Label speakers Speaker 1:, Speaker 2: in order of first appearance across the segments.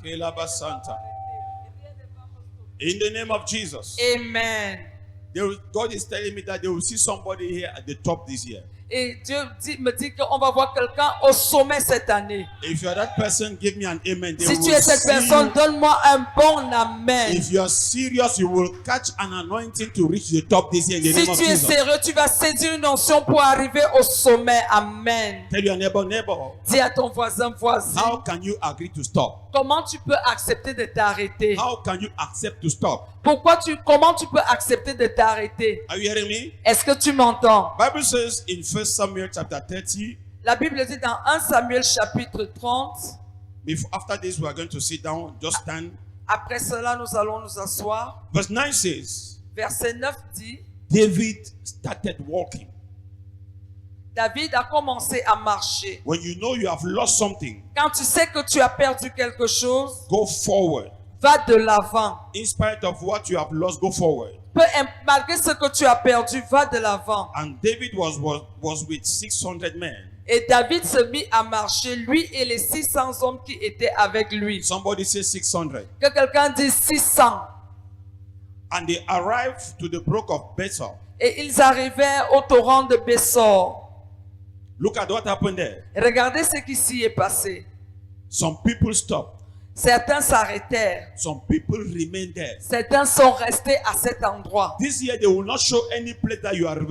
Speaker 1: In the name of Jesus.
Speaker 2: Amen.
Speaker 1: God is telling me that they will see somebody here at the top this year.
Speaker 2: Et Dieu me dit qu'on va voir quelqu'un au sommet cette année.
Speaker 1: If you are that person, give me an amen. They
Speaker 2: Si tu
Speaker 1: will
Speaker 2: es cette
Speaker 1: see
Speaker 2: personne,
Speaker 1: you.
Speaker 2: donne-moi un bon amen.
Speaker 1: If you are serious, you will catch an anointing to reach the top this year in the
Speaker 2: Si
Speaker 1: name of
Speaker 2: tu es
Speaker 1: Jesus.
Speaker 2: sérieux, tu vas saisir une onction pour arriver au sommet. Amen.
Speaker 1: Tell your neighbor,
Speaker 2: Dis à ton voisin,
Speaker 1: how can you agree to stop?
Speaker 2: comment tu peux accepter de t'arrêter?
Speaker 1: How can you accept to stop?
Speaker 2: Comment tu peux accepter de t'arrêter?
Speaker 1: Are you hearing me?
Speaker 2: Est-ce que tu m'entends?
Speaker 1: Bible says in 1 Samuel chapter 30,
Speaker 2: La Bible dit dans 1 Samuel chapitre 30.
Speaker 1: after this we are going to sit down, just stand.
Speaker 2: Après cela, nous allons nous asseoir.
Speaker 1: Verse 9 says,
Speaker 2: Verset 9 dit,
Speaker 1: David started walking.
Speaker 2: David a commencé à marcher.
Speaker 1: When you know you have lost something,
Speaker 2: Quand tu sais que tu as perdu quelque chose,
Speaker 1: go forward.
Speaker 2: va de l'avant.
Speaker 1: In spite of what you have lost, go forward.
Speaker 2: Malgré ce que tu as perdu, va de l'avant.
Speaker 1: And David was with 600 men.
Speaker 2: Et David se mit à marcher, lui et les 600 hommes qui étaient avec lui.
Speaker 1: Somebody say 600.
Speaker 2: Que quelqu'un dise 600.
Speaker 1: And they arrived to the brook of Bethel.
Speaker 2: Et ils arrivèrent au torrent de Bessor.
Speaker 1: Look at what happened there.
Speaker 2: Regardez ce qui s'y est passé.
Speaker 1: Some people stopped.
Speaker 2: Certains s'arrêtèrent.
Speaker 1: Some people remained there.
Speaker 2: Certains sont restés à cet endroit.
Speaker 1: This year they will not show any place that you have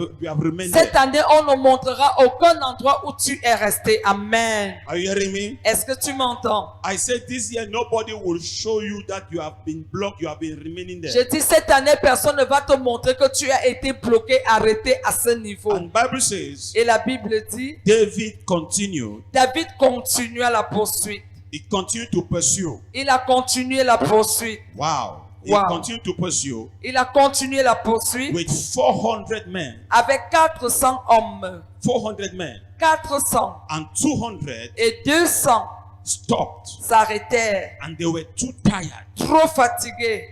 Speaker 1: remained
Speaker 2: Cette
Speaker 1: there.
Speaker 2: année, on ne montrera aucun endroit où tu es resté. Amen.
Speaker 1: Are you hearing me?
Speaker 2: Est-ce que tu m'entends?
Speaker 1: I said this year nobody will show you that you have been blocked, you have been remaining there.
Speaker 2: Je dis cette année, personne ne va te montrer que tu as été bloqué, arrêté à ce niveau.
Speaker 1: And Bible says
Speaker 2: Et la Bible dit,
Speaker 1: David continued.
Speaker 2: David continua la poursuite.
Speaker 1: He continued to pursue.
Speaker 2: Il a continué la poursuite.
Speaker 1: Wow. He
Speaker 2: Wow.
Speaker 1: continued to pursue
Speaker 2: Il a continué la poursuite
Speaker 1: with 400 men.
Speaker 2: avec 400 hommes.
Speaker 1: 400 men.
Speaker 2: 400
Speaker 1: And 200
Speaker 2: et 200
Speaker 1: stopped.
Speaker 2: s'arrêtèrent,
Speaker 1: And they were too tired
Speaker 2: trop fatigués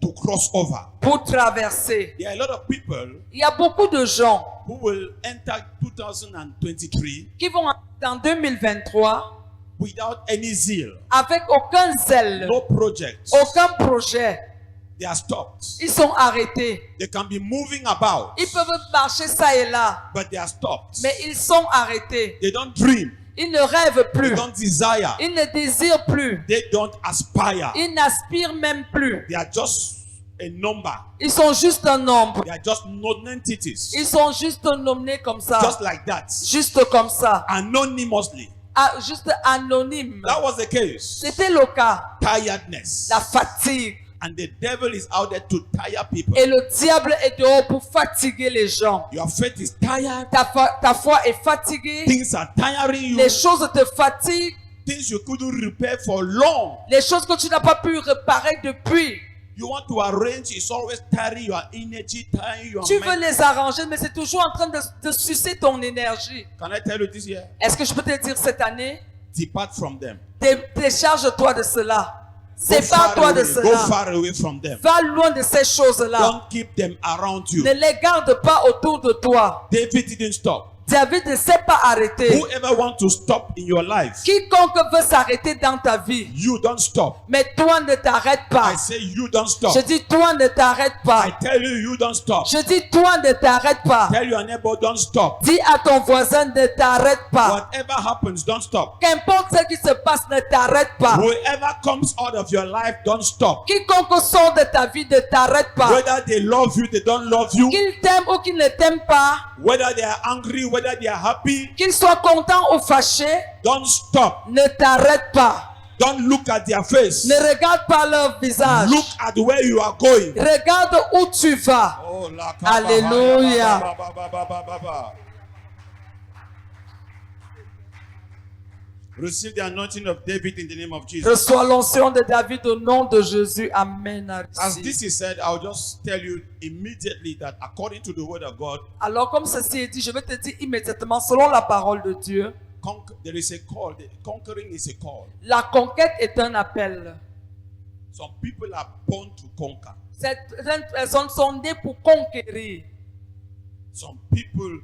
Speaker 1: to cross over.
Speaker 2: pour traverser.
Speaker 1: There are a lot of people
Speaker 2: Il y a beaucoup de gens
Speaker 1: who will enter 2023
Speaker 2: qui vont en 2023
Speaker 1: without any zeal,
Speaker 2: avec aucun zèle,
Speaker 1: no projects.
Speaker 2: aucun projet.
Speaker 1: They are stopped.
Speaker 2: Ils sont arrêtés.
Speaker 1: They can be moving about,
Speaker 2: Ils peuvent marcher ça et là,
Speaker 1: but they are stopped.
Speaker 2: mais ils sont arrêtés.
Speaker 1: They don't dream.
Speaker 2: Ils ne rêvent
Speaker 1: They
Speaker 2: plus.
Speaker 1: don't desire.
Speaker 2: Ils ne désirent plus.
Speaker 1: They don't aspire.
Speaker 2: Ils n'aspirent même plus.
Speaker 1: They are just a number.
Speaker 2: Ils sont juste un nombre.
Speaker 1: They are just non-entities.
Speaker 2: Ils sont juste nommés comme ça.
Speaker 1: Just like that.
Speaker 2: Juste comme ça.
Speaker 1: Anonymously.
Speaker 2: Ah, juste anonyme.
Speaker 1: That was the case.
Speaker 2: C'était le cas.
Speaker 1: Tiredness.
Speaker 2: La fatigue.
Speaker 1: And the devil is out there to tire people.
Speaker 2: Et le diable est dehors pour fatiguer les gens.
Speaker 1: Your faith is tired.
Speaker 2: Ta foi est fatiguée.
Speaker 1: Things are tiring you.
Speaker 2: Les choses te fatiguent.
Speaker 1: Things you couldn't repair for long.
Speaker 2: Les choses que tu n'as pas pu réparer depuis.
Speaker 1: You want to arrange, it's always tiring your energy, tiring your
Speaker 2: Tu veux
Speaker 1: mind.
Speaker 2: les arranger, mais c'est toujours en train de sucer ton énergie.
Speaker 1: Can I tell you this year?
Speaker 2: Est-ce que je peux te dire cette année?
Speaker 1: Depart from them.
Speaker 2: Décharge-toi de cela.
Speaker 1: Go far
Speaker 2: Sépare-toi de
Speaker 1: away. Go
Speaker 2: cela.
Speaker 1: far away from them.
Speaker 2: Va loin de ces choses-là.
Speaker 1: Don't keep them around you.
Speaker 2: Ne les garde pas autour de toi.
Speaker 1: David didn't stop.
Speaker 2: David ne s'est pas arrêté.
Speaker 1: Whoever wants to stop in your life,
Speaker 2: Quiconque veut s'arrêter dans ta vie,
Speaker 1: you don't stop.
Speaker 2: mais toi ne t'arrête pas.
Speaker 1: I say you don't stop.
Speaker 2: Je dis toi ne t'arrête pas.
Speaker 1: I tell you, you don't stop.
Speaker 2: Je dis toi ne t'arrête pas.
Speaker 1: Tell your neighbor, don't stop.
Speaker 2: Dis à ton voisin ne t'arrête pas.
Speaker 1: Whatever happens, don't stop.
Speaker 2: Qu'importe ce qui se passe, ne t'arrête pas.
Speaker 1: Whoever comes out of your life, don't stop.
Speaker 2: Quiconque sort de ta vie ne t'arrête pas.
Speaker 1: Whether they love you, they don't love you.
Speaker 2: Qu'il t'aime ou qu'il ne t'aime pas,
Speaker 1: Whether they are angry, whether they are happy,
Speaker 2: qu'il soit content ou fâché,
Speaker 1: don't stop.
Speaker 2: ne t'arrête pas.
Speaker 1: Don't look at their face.
Speaker 2: Ne regarde pas leur visage.
Speaker 1: Look at where you are going.
Speaker 2: Regarde où tu vas.
Speaker 1: Oh, la
Speaker 2: Alléluia.
Speaker 1: ba, ba, ba, ba, ba, ba. Receive the anointing of David in the name of Jesus.
Speaker 2: Reçois l'onction de David au nom de Jésus. Amen.
Speaker 1: As this is said, I'll just tell you immediately that according to the word of God,
Speaker 2: Alors comme ceci est dit, je vais te dire immédiatement, selon la parole de Dieu,
Speaker 1: there is a call. Conquering is a call.
Speaker 2: la conquête est un appel.
Speaker 1: Some people are born to conquer.
Speaker 2: Certaines personnes sont nées pour conquérir.
Speaker 1: Some people,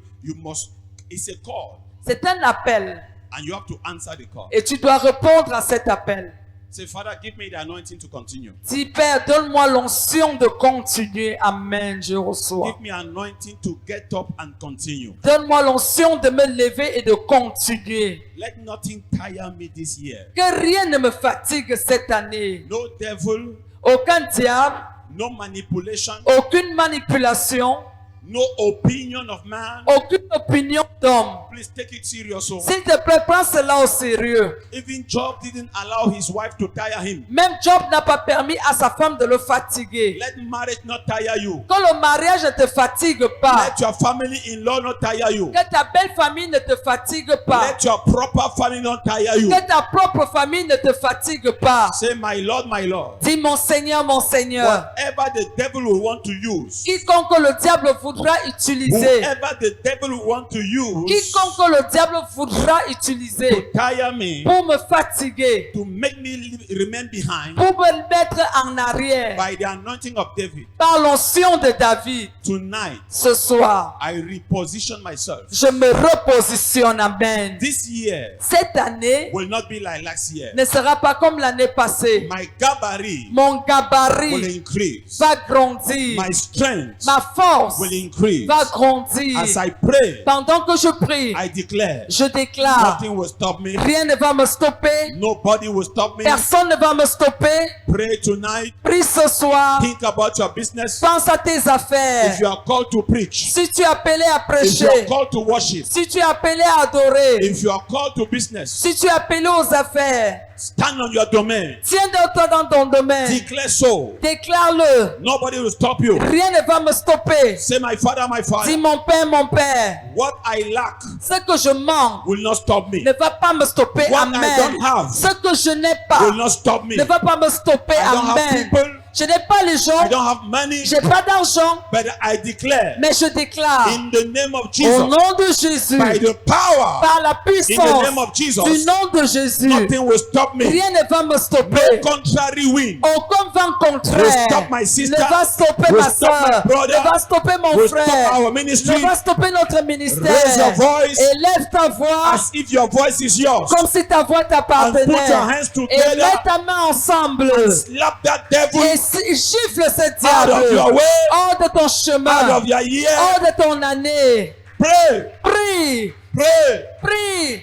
Speaker 1: it's a call.
Speaker 2: C'est un appel.
Speaker 1: And you have to answer the call.
Speaker 2: Et tu dois répondre à cet appel.
Speaker 1: Say, Father, give me the anointing to continue.
Speaker 2: Dis, Père, donne-moi l'onction de continuer. Amen, je reçois.
Speaker 1: Give me anointing to get up and continue.
Speaker 2: Donne-moi l'onction de me lever et de continuer.
Speaker 1: Let nothing tire me this year.
Speaker 2: Que rien ne me fatigue cette année.
Speaker 1: No devil,
Speaker 2: Aucun diable,
Speaker 1: no manipulation,
Speaker 2: aucune manipulation,
Speaker 1: no opinion of man.
Speaker 2: aucune opinion d'homme.
Speaker 1: Please take it serious. Oh.
Speaker 2: S'il te plaît, prends cela au sérieux.
Speaker 1: Even Job didn't allow his wife to tire him.
Speaker 2: Même Job n'a pas permis à sa femme de le fatiguer.
Speaker 1: Let marriage not tire you.
Speaker 2: Que le mariage ne te fatigue pas.
Speaker 1: Let your family-in-law not tire you.
Speaker 2: Que ta belle famille ne te fatigue pas.
Speaker 1: Let your proper family not tire you.
Speaker 2: Que ta propre famille ne te fatigue pas.
Speaker 1: Say, my Lord, my Lord.
Speaker 2: Dis, mon Seigneur, mon Seigneur.
Speaker 1: Whatever the devil will want to use,
Speaker 2: Quiconque le diable voudra utiliser.
Speaker 1: whoever the devil will want to use
Speaker 2: Quiconque le diable voudra utiliser
Speaker 1: to tire me,
Speaker 2: pour me fatiguer,
Speaker 1: to make me remain behind,
Speaker 2: pour me mettre en arrière,
Speaker 1: by the anointing of David,
Speaker 2: par l'onction de David,
Speaker 1: tonight,
Speaker 2: ce soir,
Speaker 1: I reposition myself.
Speaker 2: je me repositionne. Amen.
Speaker 1: This year
Speaker 2: Cette année
Speaker 1: will not be like last year.
Speaker 2: ne sera pas comme l'année passée.
Speaker 1: My gabarit
Speaker 2: Mon
Speaker 1: will
Speaker 2: gabarit
Speaker 1: increase.
Speaker 2: va grandir.
Speaker 1: My strength
Speaker 2: Ma force
Speaker 1: will increase.
Speaker 2: va grandir.
Speaker 1: As I pray,
Speaker 2: Pendant que je prie,
Speaker 1: I declare
Speaker 2: je déclare,
Speaker 1: nothing will stop me.
Speaker 2: rien ne va me stopper.
Speaker 1: Nobody will stop me.
Speaker 2: Personne ne va me stopper.
Speaker 1: Pray tonight.
Speaker 2: Prie ce soir.
Speaker 1: Think about your business.
Speaker 2: Pense à tes affaires.
Speaker 1: If you are called to preach,
Speaker 2: Si tu es appelé à
Speaker 1: if you are
Speaker 2: prêcher,
Speaker 1: called to worship,
Speaker 2: si tu es appelé à adorer,
Speaker 1: if you are called to business,
Speaker 2: si tu es appelé aux affaires,
Speaker 1: stand on your domain.
Speaker 2: tiens-toi dans ton domaine.
Speaker 1: Declare so.
Speaker 2: Déclare-le.
Speaker 1: Nobody will stop you.
Speaker 2: Rien ne va me stopper.
Speaker 1: Say, my father, my
Speaker 2: Dis,
Speaker 1: father,
Speaker 2: mon Père,
Speaker 1: what I lack
Speaker 2: ce que je manque
Speaker 1: will not stop me.
Speaker 2: ne va pas me stopper.
Speaker 1: What I
Speaker 2: Amen.
Speaker 1: don't have
Speaker 2: Ce que je n'ai
Speaker 1: will
Speaker 2: pas
Speaker 1: not stop me.
Speaker 2: ne va pas me stopper.
Speaker 1: I don't have
Speaker 2: Amen.
Speaker 1: people.
Speaker 2: Je n'ai pas les
Speaker 1: I
Speaker 2: gens,
Speaker 1: don't have money,
Speaker 2: j'ai pas d'argent,
Speaker 1: but I declare
Speaker 2: mais je déclare
Speaker 1: in the name of
Speaker 2: au
Speaker 1: Jesus,
Speaker 2: nom de Jésus,
Speaker 1: by the power
Speaker 2: par la
Speaker 1: in the
Speaker 2: puissance
Speaker 1: name of
Speaker 2: du
Speaker 1: Jesus,
Speaker 2: nom de Jésus,
Speaker 1: nothing will stop me.
Speaker 2: rien ne va me
Speaker 1: No
Speaker 2: stopper.
Speaker 1: contrary wind
Speaker 2: Aucun vent
Speaker 1: will
Speaker 2: contraire
Speaker 1: stop my sister,
Speaker 2: ne va stopper
Speaker 1: will
Speaker 2: ma
Speaker 1: stop my
Speaker 2: soeur,
Speaker 1: brother,
Speaker 2: ne va stopper mon
Speaker 1: will stop
Speaker 2: frère,
Speaker 1: our
Speaker 2: ne
Speaker 1: ministry.
Speaker 2: va stopper notre
Speaker 1: Raise
Speaker 2: ministère.
Speaker 1: your voice
Speaker 2: Élève ta voix
Speaker 1: as if your voice is yours.
Speaker 2: comme si ta voix
Speaker 1: And put your
Speaker 2: t'appartenait.
Speaker 1: hands
Speaker 2: Et mets
Speaker 1: together.
Speaker 2: ta main ensemble
Speaker 1: Slap that devil
Speaker 2: et gifle ce
Speaker 1: out
Speaker 2: diable
Speaker 1: of your way,
Speaker 2: hors de ton
Speaker 1: out
Speaker 2: chemin,
Speaker 1: of your year.
Speaker 2: hors de ton année.
Speaker 1: Pray,
Speaker 2: Prie,
Speaker 1: pray.
Speaker 2: prie.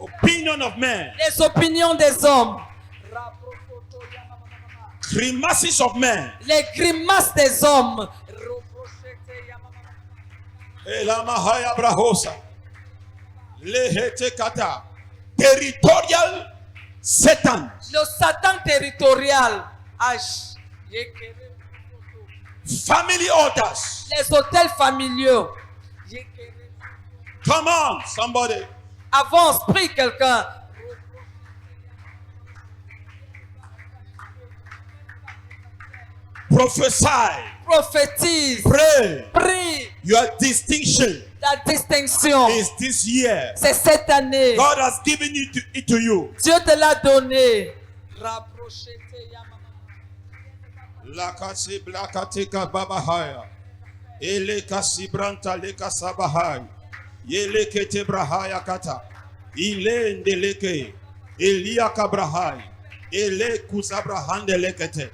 Speaker 1: Opinion of men,
Speaker 2: Les opinions des hommes,
Speaker 1: grimaces of men.
Speaker 2: les grimaces des hommes,
Speaker 1: Elamahaya brahosa. Lehete kata. Territorial Satan.
Speaker 2: le Satan territorial, H.
Speaker 1: Family altars.
Speaker 2: Les hôtels familiaux.
Speaker 1: Come on, somebody.
Speaker 2: Avance, prie quelqu'un.
Speaker 1: Prophesy.
Speaker 2: Prophétise,
Speaker 1: Pray.
Speaker 2: prie.
Speaker 1: Your distinction
Speaker 2: La distinction,
Speaker 1: is this year.
Speaker 2: c'est cette année.
Speaker 1: God has given it to you.
Speaker 2: Dieu te l'a donné.
Speaker 1: Lakasi blakatika babahaya. Ele kasibranta leka sabahai. Yele kete brahaya kata. Ile ndeleke. Elia kabrahai. Ele kuzabrahande lekete.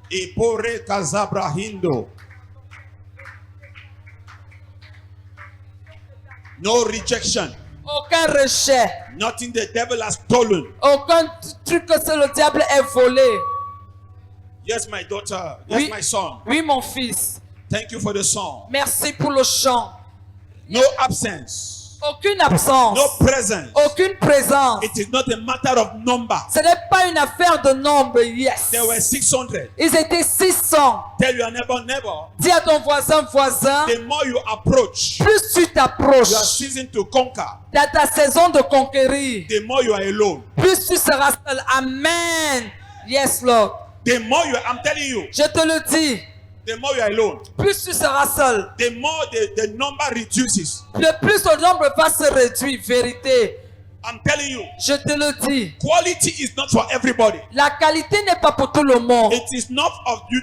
Speaker 1: Ipore kazabrahindo. No rejection.
Speaker 2: Aucun rejet.
Speaker 1: Nothing the devil has stolen.
Speaker 2: Aucun truc que le diable ait volé.
Speaker 1: Yes, my daughter. Yes,
Speaker 2: Oui,
Speaker 1: my son.
Speaker 2: oui, mon fils.
Speaker 1: Thank you for the song.
Speaker 2: Merci pour le chant.
Speaker 1: No absence.
Speaker 2: Aucune absence.
Speaker 1: No presence.
Speaker 2: Aucune présence.
Speaker 1: It is not a matter of number.
Speaker 2: Ce n'est pas une affaire de nombre. Yes.
Speaker 1: There were 600.
Speaker 2: Ils étaient 600.
Speaker 1: Tell your neighbor.
Speaker 2: Dis à ton voisin,
Speaker 1: The more you approach
Speaker 2: plus tu
Speaker 1: your
Speaker 2: t'approches
Speaker 1: season to conquer,
Speaker 2: dans ta saison de conquérir,
Speaker 1: the more you are alone.
Speaker 2: plus tu seras seul. Amen. Yes, Lord.
Speaker 1: The more I'm telling you,
Speaker 2: Je te le dis.
Speaker 1: the more you are alone.
Speaker 2: Plus tu seras seul,
Speaker 1: The more the number reduces.
Speaker 2: le plus ton nombre va se réduire. Vérité.
Speaker 1: I'm telling you,
Speaker 2: Je te le dis.
Speaker 1: quality is not for everybody.
Speaker 2: La qualité n'est pas pour tout le monde.
Speaker 1: It is not of you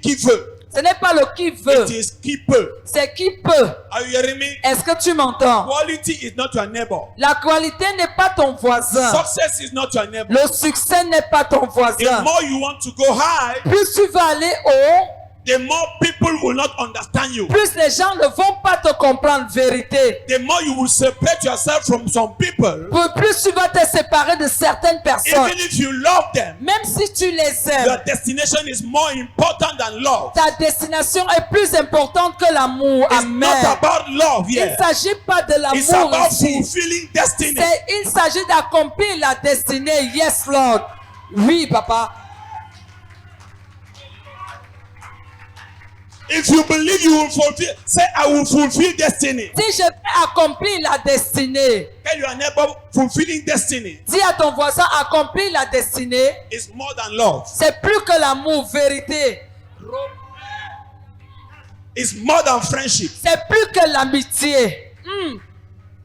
Speaker 1: giver.
Speaker 2: Ce n'est pas le qui veut,
Speaker 1: It is qui peut.
Speaker 2: c'est qui peut.
Speaker 1: Are you hearing me?
Speaker 2: Est-ce que tu m'entends?
Speaker 1: Quality is not your neighbor.
Speaker 2: La qualité n'est pas ton voisin.
Speaker 1: Success is not your neighbor.
Speaker 2: Le succès n'est pas ton
Speaker 1: The
Speaker 2: voisin.
Speaker 1: more you want to go high,
Speaker 2: Plus tu vas aller haut,
Speaker 1: the more people will not understand you.
Speaker 2: plus les gens ne vont pas te comprendre vérité.
Speaker 1: The more you will separate yourself from some people,
Speaker 2: Plus tu vas te séparer de certaines personnes.
Speaker 1: even if you love them,
Speaker 2: Même si tu les
Speaker 1: your
Speaker 2: aimes,
Speaker 1: destination is more important than love.
Speaker 2: ta destination est plus importante que l'amour.
Speaker 1: It's
Speaker 2: Amen.
Speaker 1: not about love
Speaker 2: Il ne
Speaker 1: here.
Speaker 2: s'agit pas de
Speaker 1: It's
Speaker 2: l'amour
Speaker 1: about
Speaker 2: ici.
Speaker 1: fulfilling destiny.
Speaker 2: Il s'agit d'accomplir la destinée. Yes, Lord. Oui, papa.
Speaker 1: If you believe you will fulfill, say, I will fulfill destiny.
Speaker 2: Si je vais accomplir la destinée,
Speaker 1: Tell your neighbor, fulfilling destiny
Speaker 2: dis à ton voisin, accomplir la destinée,
Speaker 1: is more than love.
Speaker 2: c'est plus que l'amour, vérité.
Speaker 1: It's more than friendship.
Speaker 2: C'est plus que l'amitié.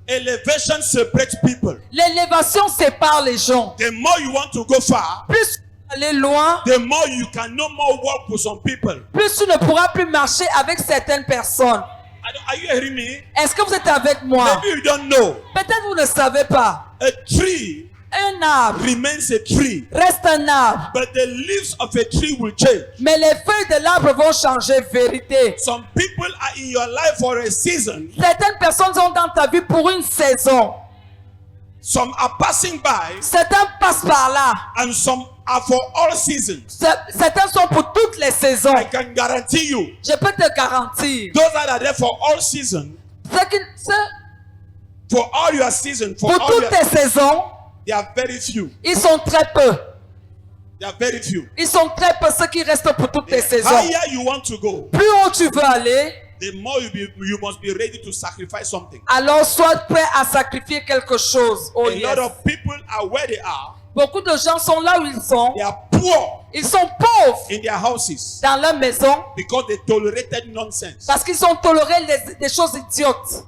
Speaker 1: Elevation separates people.
Speaker 2: L'élévation sépare les gens.
Speaker 1: The more you want to go far,
Speaker 2: Plus tu vas aller loin,
Speaker 1: the more you can no more work with some people.
Speaker 2: plus tu ne pourras plus marcher avec certaines personnes.
Speaker 1: Are you hearing me?
Speaker 2: Est-ce que vous êtes avec moi?
Speaker 1: Maybe you don't know.
Speaker 2: Peut-être vous ne savez pas.
Speaker 1: A tree
Speaker 2: Un arbre
Speaker 1: remains a tree,
Speaker 2: reste un arbre.
Speaker 1: but the leaves of a tree will change.
Speaker 2: Mais les feuilles de l'arbre vont changer, vérité.
Speaker 1: Some people are in your life for a season.
Speaker 2: Certaines personnes sont dans ta vie pour une saison.
Speaker 1: Some are passing by,
Speaker 2: Certains passent par là.
Speaker 1: and some are for all seasons.
Speaker 2: Certains sont pour toutes les saisons.
Speaker 1: I can guarantee you,
Speaker 2: Je peux te garantir.
Speaker 1: those that are there for all seasons, for all your seasons, for
Speaker 2: Pour
Speaker 1: all
Speaker 2: toutes
Speaker 1: your,
Speaker 2: les saisons,
Speaker 1: they are very few.
Speaker 2: ils sont très peu.
Speaker 1: They are very few.
Speaker 2: Ils sont très peu ceux qui restent pour toutes les
Speaker 1: The
Speaker 2: saisons.
Speaker 1: higher you want to go,
Speaker 2: Plus haut tu veux aller,
Speaker 1: the more you must be ready to sacrifice something.
Speaker 2: alors sois prêt à sacrifier quelque chose. Oh
Speaker 1: A
Speaker 2: yes.
Speaker 1: lot of people are where they are.
Speaker 2: Beaucoup de gens sont là où ils sont.
Speaker 1: They are poor
Speaker 2: Ils sont pauvres
Speaker 1: in their houses
Speaker 2: dans leur maison
Speaker 1: because they tolerated nonsense.
Speaker 2: parce qu'ils ont toléré des choses idiotes.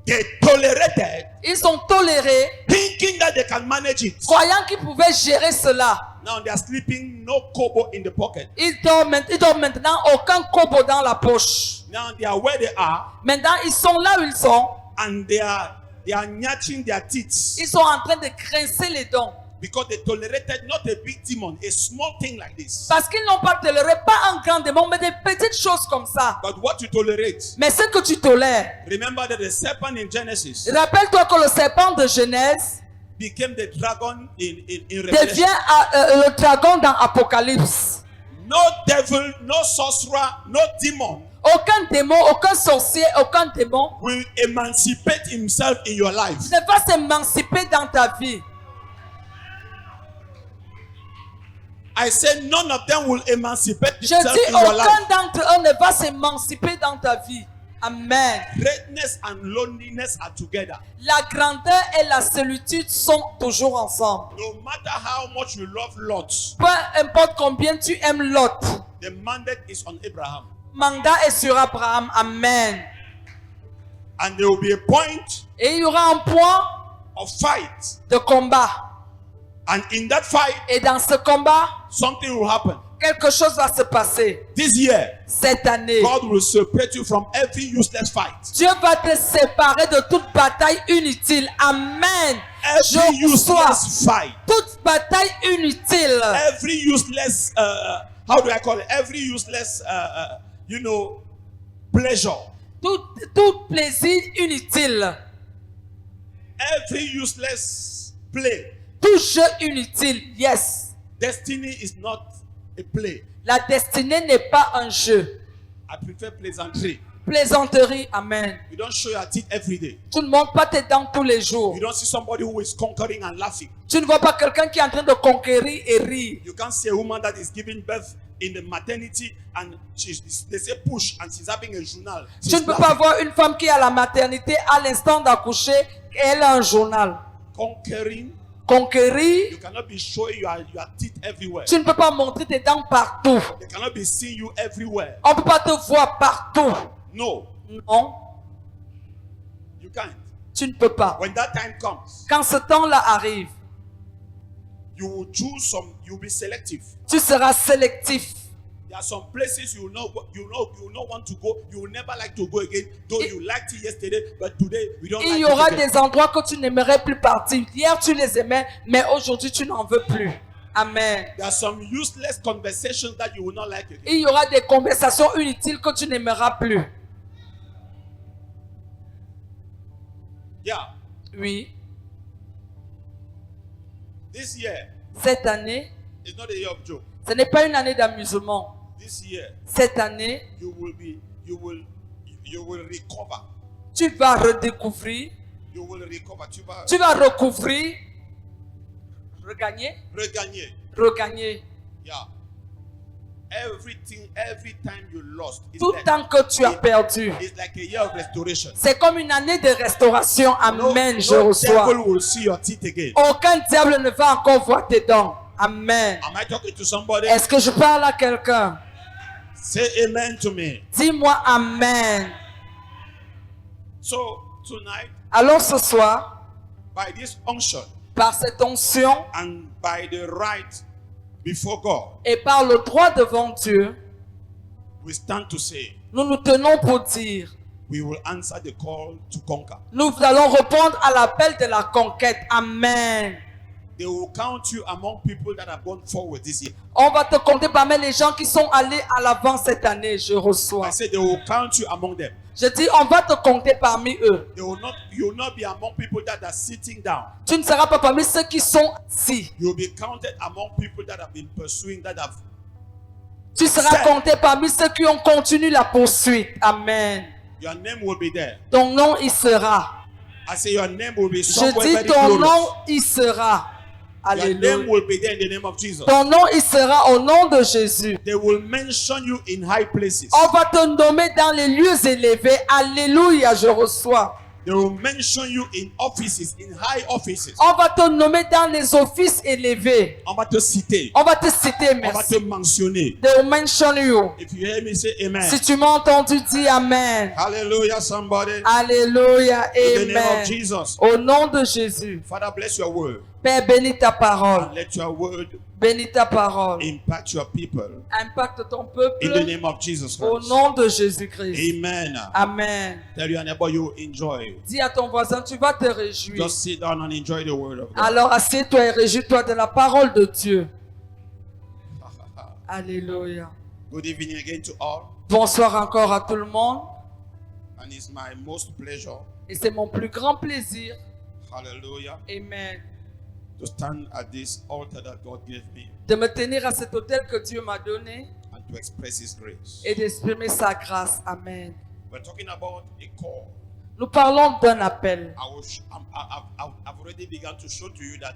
Speaker 1: They tolerated,
Speaker 2: Ils ont toléré,
Speaker 1: thinking that they can manage it.
Speaker 2: croyant qu'ils pouvaient gérer cela.
Speaker 1: Now they are sleeping, no kobo in the pocket.
Speaker 2: Ils dorment maintenant aucun kobo dans la poche.
Speaker 1: Now they are where they are,
Speaker 2: Maintenant, ils sont là où ils sont.
Speaker 1: and they are gnashing their teeth
Speaker 2: Ils sont en train de grincer les dents.
Speaker 1: because they tolerated not a big demon, a small thing like this.
Speaker 2: Parce qu'ils n'ont pas toléré, pas un grand démon, mais des petites choses comme ça.
Speaker 1: But what you tolerate,
Speaker 2: Mais ce que tu tolères,
Speaker 1: remember that the serpent in Genesis
Speaker 2: rappelle-toi que le serpent de Genèse
Speaker 1: became the dragon in Revelation.
Speaker 2: devient le dragon dans Apocalypse.
Speaker 1: No devil, no sorcerer, no demon
Speaker 2: Aucun démon, aucun sorcier, aucun démon
Speaker 1: will emancipate himself in your life.
Speaker 2: ne va s'émanciper dans ta vie.
Speaker 1: I say none of them will emancipate
Speaker 2: Je
Speaker 1: themselves
Speaker 2: dis,
Speaker 1: in your life.
Speaker 2: aucun d'entre eux ne va s'émanciper dans ta vie. Amen.
Speaker 1: Greatness and loneliness are together.
Speaker 2: La grandeur et la solitude sont toujours ensemble.
Speaker 1: No matter how much you love Lot,
Speaker 2: Peu importe combien tu aimes Lot,
Speaker 1: the mandate is on Abraham.
Speaker 2: mandat est sur Abraham. Amen.
Speaker 1: And there will be a point
Speaker 2: Et il y aura un point
Speaker 1: of fight.
Speaker 2: de combat.
Speaker 1: And in that fight,
Speaker 2: Et dans ce combat,
Speaker 1: something will happen.
Speaker 2: quelque chose va se passer.
Speaker 1: This year,
Speaker 2: Cette année,
Speaker 1: God will separate you from every useless fight.
Speaker 2: Dieu va te séparer de toute bataille inutile. Amen.
Speaker 1: Every
Speaker 2: Je reçois
Speaker 1: useless fight.
Speaker 2: toute bataille inutile.
Speaker 1: Every useless, how do I call it? Every useless, pleasure.
Speaker 2: Tout plaisir inutile.
Speaker 1: Every useless play.
Speaker 2: Tout jeu inutile. Yes.
Speaker 1: Destiny is not a play.
Speaker 2: La destinée n'est pas un jeu.
Speaker 1: I prefer plaisanterie.
Speaker 2: Plaisanterie. Amen.
Speaker 1: You don't show your teeth every day.
Speaker 2: Tu ne montres pas tes dents tous les jours.
Speaker 1: You don't see somebody who is conquering and laughing.
Speaker 2: Tu ne vois pas quelqu'un qui est en train de conquérir et rire.
Speaker 1: You can't see a woman that is giving birth in the maternity and they say push and she's having a journal.
Speaker 2: Tu ne peux pas voir une femme qui est à la maternité à l'instant d'accoucher et elle a un journal.
Speaker 1: Conquering.
Speaker 2: Conquérir,
Speaker 1: You cannot be showing your teeth everywhere.
Speaker 2: tu ne peux pas montrer tes dents partout.
Speaker 1: They cannot be seeing you everywhere.
Speaker 2: On ne peut pas te voir partout.
Speaker 1: No,
Speaker 2: Non,
Speaker 1: you can't.
Speaker 2: tu ne peux pas.
Speaker 1: When that time comes,
Speaker 2: Quand ce temps-là arrive,
Speaker 1: You will choose some. You will be selective.
Speaker 2: Tu seras sélectif.
Speaker 1: There are some places you will not want to go. You will never like to go again. Though you liked it yesterday, but today we don't
Speaker 2: Il
Speaker 1: like
Speaker 2: y
Speaker 1: it
Speaker 2: aura
Speaker 1: again.
Speaker 2: des endroits que tu n'aimerais plus partir. Hier, tu les aimais, mais aujourd'hui, tu n'en veux plus. Amen.
Speaker 1: There are some useless conversations that you will not like again.
Speaker 2: Il y aura des conversations inutiles que tu n'aimeras plus.
Speaker 1: Yeah.
Speaker 2: Oui.
Speaker 1: This year
Speaker 2: Cette année,
Speaker 1: is not a year of joke.
Speaker 2: ce n'est pas une année d'amusement.
Speaker 1: This year
Speaker 2: Cette année,
Speaker 1: you will recover.
Speaker 2: tu vas redécouvrir,
Speaker 1: You will recover.
Speaker 2: tu vas recouvrir, regagner,
Speaker 1: Regagner. Yeah. Every time you lost,
Speaker 2: tout temps que tu as perdu.
Speaker 1: it's like a year of restoration.
Speaker 2: C'est comme une année de restauration. Amen, je
Speaker 1: No
Speaker 2: reçois.
Speaker 1: devil will see your teeth again.
Speaker 2: Aucun diable ne va encore voir tes dents. Amen.
Speaker 1: Am I talking to somebody?
Speaker 2: Est-ce que je parle à quelqu'un?
Speaker 1: Say amen to me.
Speaker 2: Dis-moi Amen.
Speaker 1: So tonight,
Speaker 2: Alors ce soir,
Speaker 1: by this unction
Speaker 2: par cette onction
Speaker 1: and by the right before God,
Speaker 2: et par le droit devant Dieu,
Speaker 1: we stand to say,
Speaker 2: nous nous tenons pour dire,
Speaker 1: we will answer the call to conquer.
Speaker 2: nous allons répondre à l'appel de la conquête. Amen.
Speaker 1: They will count you among people that have gone forward this year.
Speaker 2: On va te compter parmi les gens qui sont allés à l'avant cette année. Je reçois.
Speaker 1: I said they will count you among them.
Speaker 2: Je dis, on va te compter parmi eux.
Speaker 1: You will not be among people that are sitting down.
Speaker 2: Tu ne seras pas parmi ceux qui sont assis.
Speaker 1: You will be counted among people that have been pursuing, that have.
Speaker 2: Tu seras compté parmi ceux qui ont continué la poursuite. Amen.
Speaker 1: Your name will be there.
Speaker 2: Ton nom y sera.
Speaker 1: I say your name will be
Speaker 2: Je
Speaker 1: somewhere
Speaker 2: dis,
Speaker 1: very
Speaker 2: ton nom
Speaker 1: glorious.
Speaker 2: y sera.
Speaker 1: Your name
Speaker 2: Alléluia.
Speaker 1: will be there in the name of Jesus.
Speaker 2: Ton nom y sera au nom de Jésus.
Speaker 1: They will mention you in high places.
Speaker 2: On va te nommer dans les lieux élevés. Alléluia, je reçois.
Speaker 1: They will mention you in offices, in high offices.
Speaker 2: On va te nommer dans les offices élevés.
Speaker 1: On va te citer.
Speaker 2: On va te citer,
Speaker 1: On va
Speaker 2: merci.
Speaker 1: te mentionner.
Speaker 2: They will mention you.
Speaker 1: If you hear me say amen.
Speaker 2: Si tu m'as entendu, dis Amen.
Speaker 1: Hallelujah, somebody.
Speaker 2: Alléluia,
Speaker 1: In the name of
Speaker 2: Amen.
Speaker 1: Jesus.
Speaker 2: Au nom de Jésus.
Speaker 1: Father, bless your word.
Speaker 2: Père, bénis ta parole.
Speaker 1: And let your word
Speaker 2: Bénis ta parole.
Speaker 1: impact your people.
Speaker 2: Impacte ton
Speaker 1: In the
Speaker 2: peuple.
Speaker 1: name of Jesus
Speaker 2: Au
Speaker 1: Christ.
Speaker 2: nom de Jésus-Christ.
Speaker 1: Amen.
Speaker 2: Amen.
Speaker 1: Tell your neighbor you enjoy.
Speaker 2: Dis à ton voisin, tu vas te réjouir.
Speaker 1: Just sit down and enjoy the word of God.
Speaker 2: Alors assieds-toi et réjouis-toi de la parole de Dieu. Alléluia.
Speaker 1: Good evening again to all.
Speaker 2: Bonsoir encore à tout le monde.
Speaker 1: And it's my most pleasure,
Speaker 2: Et c'est mon plus grand plaisir.
Speaker 1: hallelujah,
Speaker 2: Amen.
Speaker 1: to stand at this altar that God gave me
Speaker 2: De me tenir à cet autel que Dieu m'a donné
Speaker 1: and to express His grace.
Speaker 2: et d'exprimer sa grâce. Amen.
Speaker 1: We're talking about a call.
Speaker 2: Nous parlons d'un appel.
Speaker 1: I've already begun to show to you that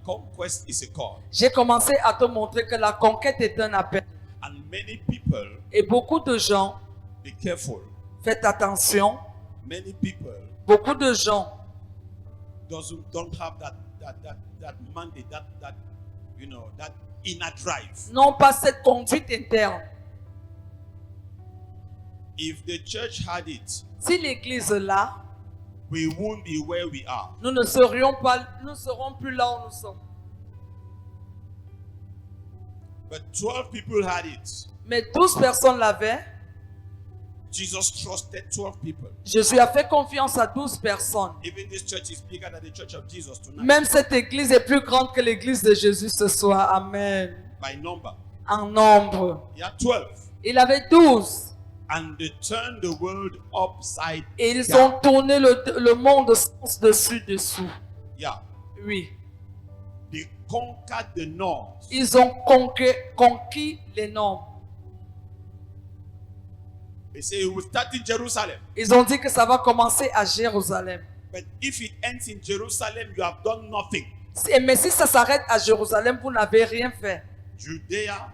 Speaker 1: conquest is a call.
Speaker 2: J'ai commencé à te montrer que la conquête est un appel.
Speaker 1: And many people,
Speaker 2: Et beaucoup de gens,
Speaker 1: be careful,
Speaker 2: faites attention,
Speaker 1: many people
Speaker 2: beaucoup de gens
Speaker 1: don't have that mandate, that inner drive.
Speaker 2: n'ont pas cette conduite interne.
Speaker 1: If the church had it,
Speaker 2: Si l'église est là,
Speaker 1: we won't be where we are.
Speaker 2: nous ne serons plus là où nous sommes.
Speaker 1: But 12 people had it.
Speaker 2: Mais 12 personnes l'avaient.
Speaker 1: Jesus trusted 12 people.
Speaker 2: Jésus a fait confiance à 12 personnes.
Speaker 1: Even this church is bigger than the church of Jesus tonight.
Speaker 2: Même cette église est plus grande que l'église de Jésus ce soir. Amen.
Speaker 1: By number.
Speaker 2: En nombre.
Speaker 1: Il y a 12.
Speaker 2: Il avait 12.
Speaker 1: And they turned the world upside
Speaker 2: Et ils
Speaker 1: down.
Speaker 2: ont tourné le monde sens dessus-dessous.
Speaker 1: Yeah.
Speaker 2: Oui.
Speaker 1: They conquered the north.
Speaker 2: Ils ont conquis les noms.
Speaker 1: They say it will start in Jerusalem.
Speaker 2: Ils ont dit que ça va commencer à Jérusalem.
Speaker 1: But if it ends in Jerusalem, you have done nothing.
Speaker 2: Mais si ça s'arrête à Jérusalem, vous n'avez rien fait.
Speaker 1: Judea,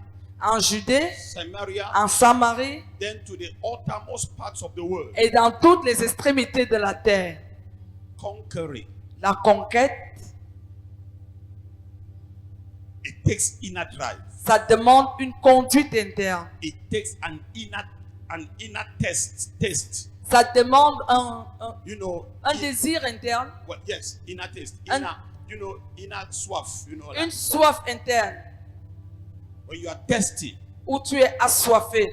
Speaker 2: En Judée,
Speaker 1: Samaria,
Speaker 2: en Samarie
Speaker 1: then to the uttermost parts of the world.
Speaker 2: et dans toutes les extrémités de la terre.
Speaker 1: Conquering.
Speaker 2: La conquête,
Speaker 1: It takes inner drive.
Speaker 2: ça demande une conduite interne.
Speaker 1: It takes an inner test.
Speaker 2: Ça demande un
Speaker 1: You know,
Speaker 2: désir interne.
Speaker 1: well, yes, inner taste.
Speaker 2: Un-
Speaker 1: Inner, inner soif,
Speaker 2: Une
Speaker 1: like
Speaker 2: soif interne
Speaker 1: when you are thirsty.
Speaker 2: où tu es assoiffé.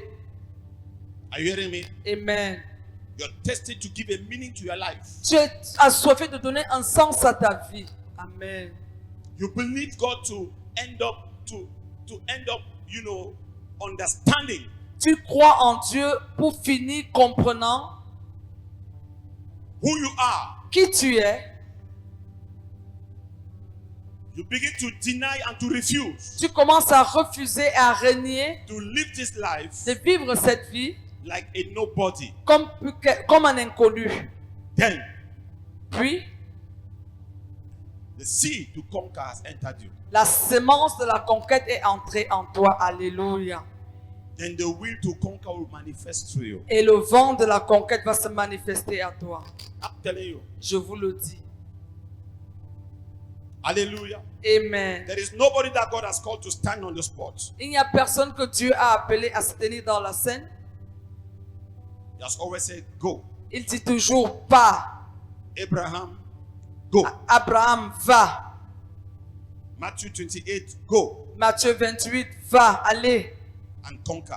Speaker 1: Are you hearing me?
Speaker 2: Amen.
Speaker 1: You're thirsty to give a meaning to your life.
Speaker 2: Tu es assoiffé de donner un sens à ta vie. Amen.
Speaker 1: You believe God to end up understanding
Speaker 2: Tu crois en Dieu pour finir comprenant
Speaker 1: who you are.
Speaker 2: qui tu es.
Speaker 1: You begin to deny and to refuse
Speaker 2: Tu commences à refuser et à renier
Speaker 1: to live this life
Speaker 2: de vivre cette vie
Speaker 1: like a nobody.
Speaker 2: comme un inconnu.
Speaker 1: Then
Speaker 2: Puis,
Speaker 1: the seed to conquer has entered you.
Speaker 2: la semence de la conquête est entrée en toi. Alléluia.
Speaker 1: Then the will to conquer will manifest through you.
Speaker 2: Et le vent de la conquête va se manifester à toi.
Speaker 1: I'm telling you.
Speaker 2: Je vous le dis.
Speaker 1: Hallelujah.
Speaker 2: Amen.
Speaker 1: There is nobody that God has called to stand on the spot.
Speaker 2: Il n'y a personne que Dieu a appelé à se tenir dans la scène.
Speaker 1: He has always said, go.
Speaker 2: Il dit toujours pas.
Speaker 1: Abraham, go.
Speaker 2: Abraham, va.
Speaker 1: Matthew 28, go
Speaker 2: Matthieu 28, va, allez
Speaker 1: and conquer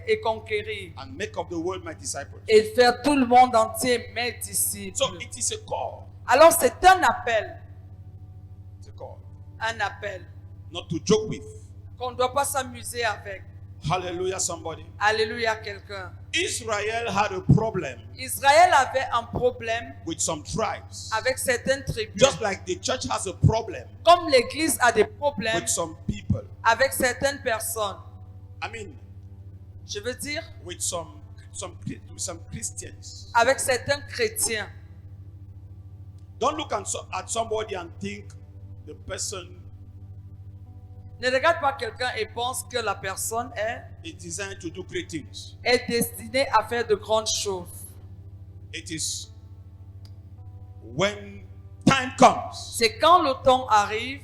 Speaker 2: et conquérir.
Speaker 1: and make of the world my disciples.
Speaker 2: Et faire tout le monde entier mes disciples.
Speaker 1: So it is a call.
Speaker 2: Alors c'est un appel.
Speaker 1: It's a call.
Speaker 2: Un appel.
Speaker 1: Not to joke with.
Speaker 2: Qu'on ne doit pas s'amuser avec.
Speaker 1: Hallelujah, somebody.
Speaker 2: Alléluia, quelqu'un.
Speaker 1: Israel had a problem
Speaker 2: Israël avait un problème
Speaker 1: with some tribes.
Speaker 2: avec certaines tribus.
Speaker 1: Just like the church has a problem
Speaker 2: Comme l'église a des problèmes
Speaker 1: with some people.
Speaker 2: avec certaines personnes.
Speaker 1: I mean,
Speaker 2: Je veux dire,
Speaker 1: with some Christians.
Speaker 2: avec certains chrétiens.
Speaker 1: Don't look at somebody and think the person
Speaker 2: Ne regarde pas quelqu'un et pense que la personne
Speaker 1: is designed to do great things.
Speaker 2: est destinée à faire de grandes choses.
Speaker 1: It is when time comes
Speaker 2: C'est quand le temps arrive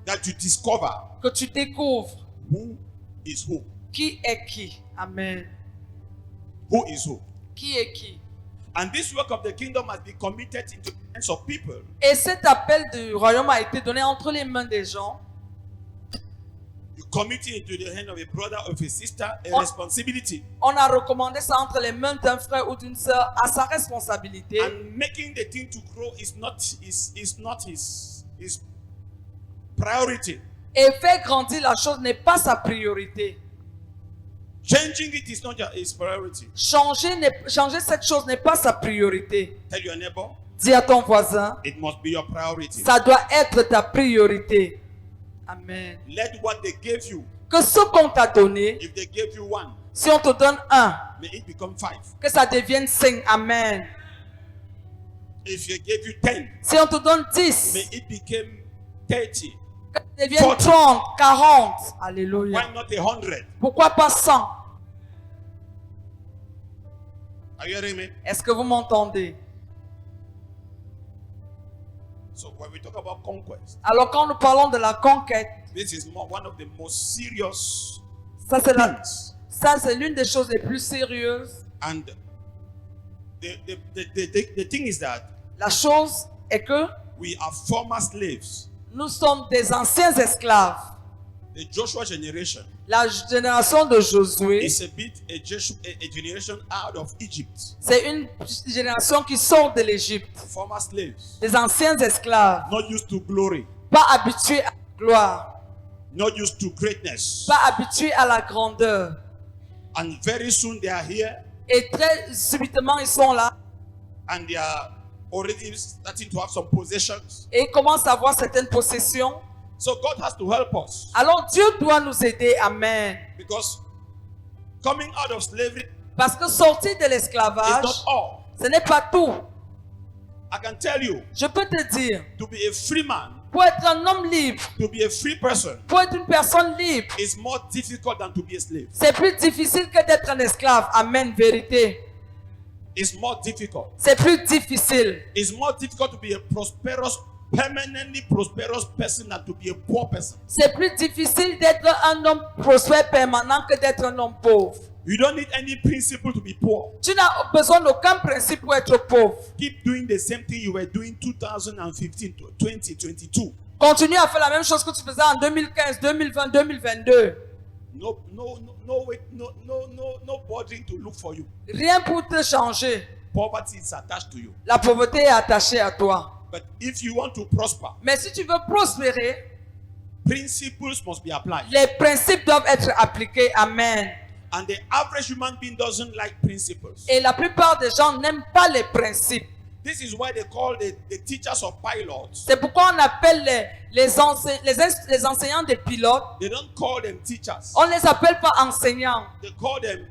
Speaker 1: that you discover
Speaker 2: que tu découvres
Speaker 1: who is who.
Speaker 2: qui est qui. Amen.
Speaker 1: Who is who.
Speaker 2: Qui est qui.
Speaker 1: And this work of the kingdom has been committed into the hands of people.
Speaker 2: Et cet appel du royaume a été donné entre les mains des gens.
Speaker 1: You commit it into the hand of a brother or a sister, a responsibility.
Speaker 2: On a recommandé ça entre les mains d'un frère ou d'une sœur à sa responsabilité.
Speaker 1: And making the thing to grow is not his priority.
Speaker 2: Et faire grandir la chose n'est pas sa priorité.
Speaker 1: Changing it is not his priority.
Speaker 2: Changer cette chose n'est pas sa priorité.
Speaker 1: Tell your neighbor,
Speaker 2: Dis à ton voisin,
Speaker 1: it must be your priority.
Speaker 2: ça doit être ta priorité. Amen.
Speaker 1: Let what they gave you,
Speaker 2: Que ce qu'on t'a donné,
Speaker 1: if they gave you one,
Speaker 2: si on te donne un,
Speaker 1: may it become 5.
Speaker 2: que ça devienne 5. Amen.
Speaker 1: If they gave you 10,
Speaker 2: Si on te donne 10,
Speaker 1: may it become 30.
Speaker 2: que ça devienne 30, 40. Alléluia.
Speaker 1: Why not 100?
Speaker 2: Pourquoi pas 100?
Speaker 1: Are you hearing me?
Speaker 2: Est-ce que vous m'entendez?
Speaker 1: So when we talk about conquest,
Speaker 2: Alors quand nous parlons de la conquête,
Speaker 1: this is one of the most serious
Speaker 2: ça
Speaker 1: things.
Speaker 2: c'est l'une des choses les plus sérieuses.
Speaker 1: And the thing is that
Speaker 2: La chose est que
Speaker 1: we are former slaves.
Speaker 2: nous sommes des anciens esclaves.
Speaker 1: The Joshua generation
Speaker 2: La génération de Josué,
Speaker 1: is a generation out of Egypt.
Speaker 2: c'est une génération qui sort de l'Égypte.
Speaker 1: Former slaves,
Speaker 2: Des anciens esclaves,
Speaker 1: not used to glory,
Speaker 2: pas habitués à la gloire,
Speaker 1: not used to greatness.
Speaker 2: pas habitués à la grandeur.
Speaker 1: And very soon they are here
Speaker 2: Et très subitement, ils sont là
Speaker 1: and they are already starting to have some possessions.
Speaker 2: et ils commencent à avoir certaines possessions.
Speaker 1: So God has to help us,
Speaker 2: Alors Dieu doit nous aider. Amen.
Speaker 1: because coming out of slavery
Speaker 2: Parce que sortir de
Speaker 1: is
Speaker 2: l'esclavage,
Speaker 1: not all.
Speaker 2: ce n'est pas tout.
Speaker 1: I can tell you,
Speaker 2: Je peux te dire,
Speaker 1: to be a free man,
Speaker 2: pour être un homme libre,
Speaker 1: to be a free person,
Speaker 2: pour être une personne libre,
Speaker 1: is more difficult than to be a slave.
Speaker 2: c'est plus difficile que d'être un esclave. Amen, vérité.
Speaker 1: It's more difficult.
Speaker 2: C'est plus difficile.
Speaker 1: It's more difficult to be a permanently prosperous person than to be a poor person.
Speaker 2: C'est plus difficile d'être un homme prospère permanent que d'être un homme pauvre.
Speaker 1: You don't need any principle to be poor.
Speaker 2: Tu n'as besoin d'aucun principe pour être pauvre.
Speaker 1: Keep doing the same thing you were doing 2015 to 2022.
Speaker 2: Continue à faire la même chose que tu faisais en 2015, 2020, 2022.
Speaker 1: No bothering to look for you.
Speaker 2: Rien pour te changer.
Speaker 1: Poverty is attached to you.
Speaker 2: La pauvreté est attachée à toi.
Speaker 1: But if you want to prosper,
Speaker 2: Mais si tu veux prospérer,
Speaker 1: principles must be applied.
Speaker 2: les principes doivent être appliqués. Amen.
Speaker 1: And the average human being doesn't like principles.
Speaker 2: Et la plupart des gens n'aiment pas les principes.
Speaker 1: This is why they call the teachers of pilots.
Speaker 2: C'est pourquoi on appelle les enseignants des pilotes.
Speaker 1: They don't call them teachers.
Speaker 2: On ne les appelle pas enseignants.
Speaker 1: They call them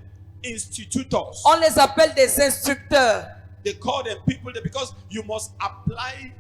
Speaker 1: institutors.
Speaker 2: On les appelle des instructeurs.
Speaker 1: They call them people because you must apply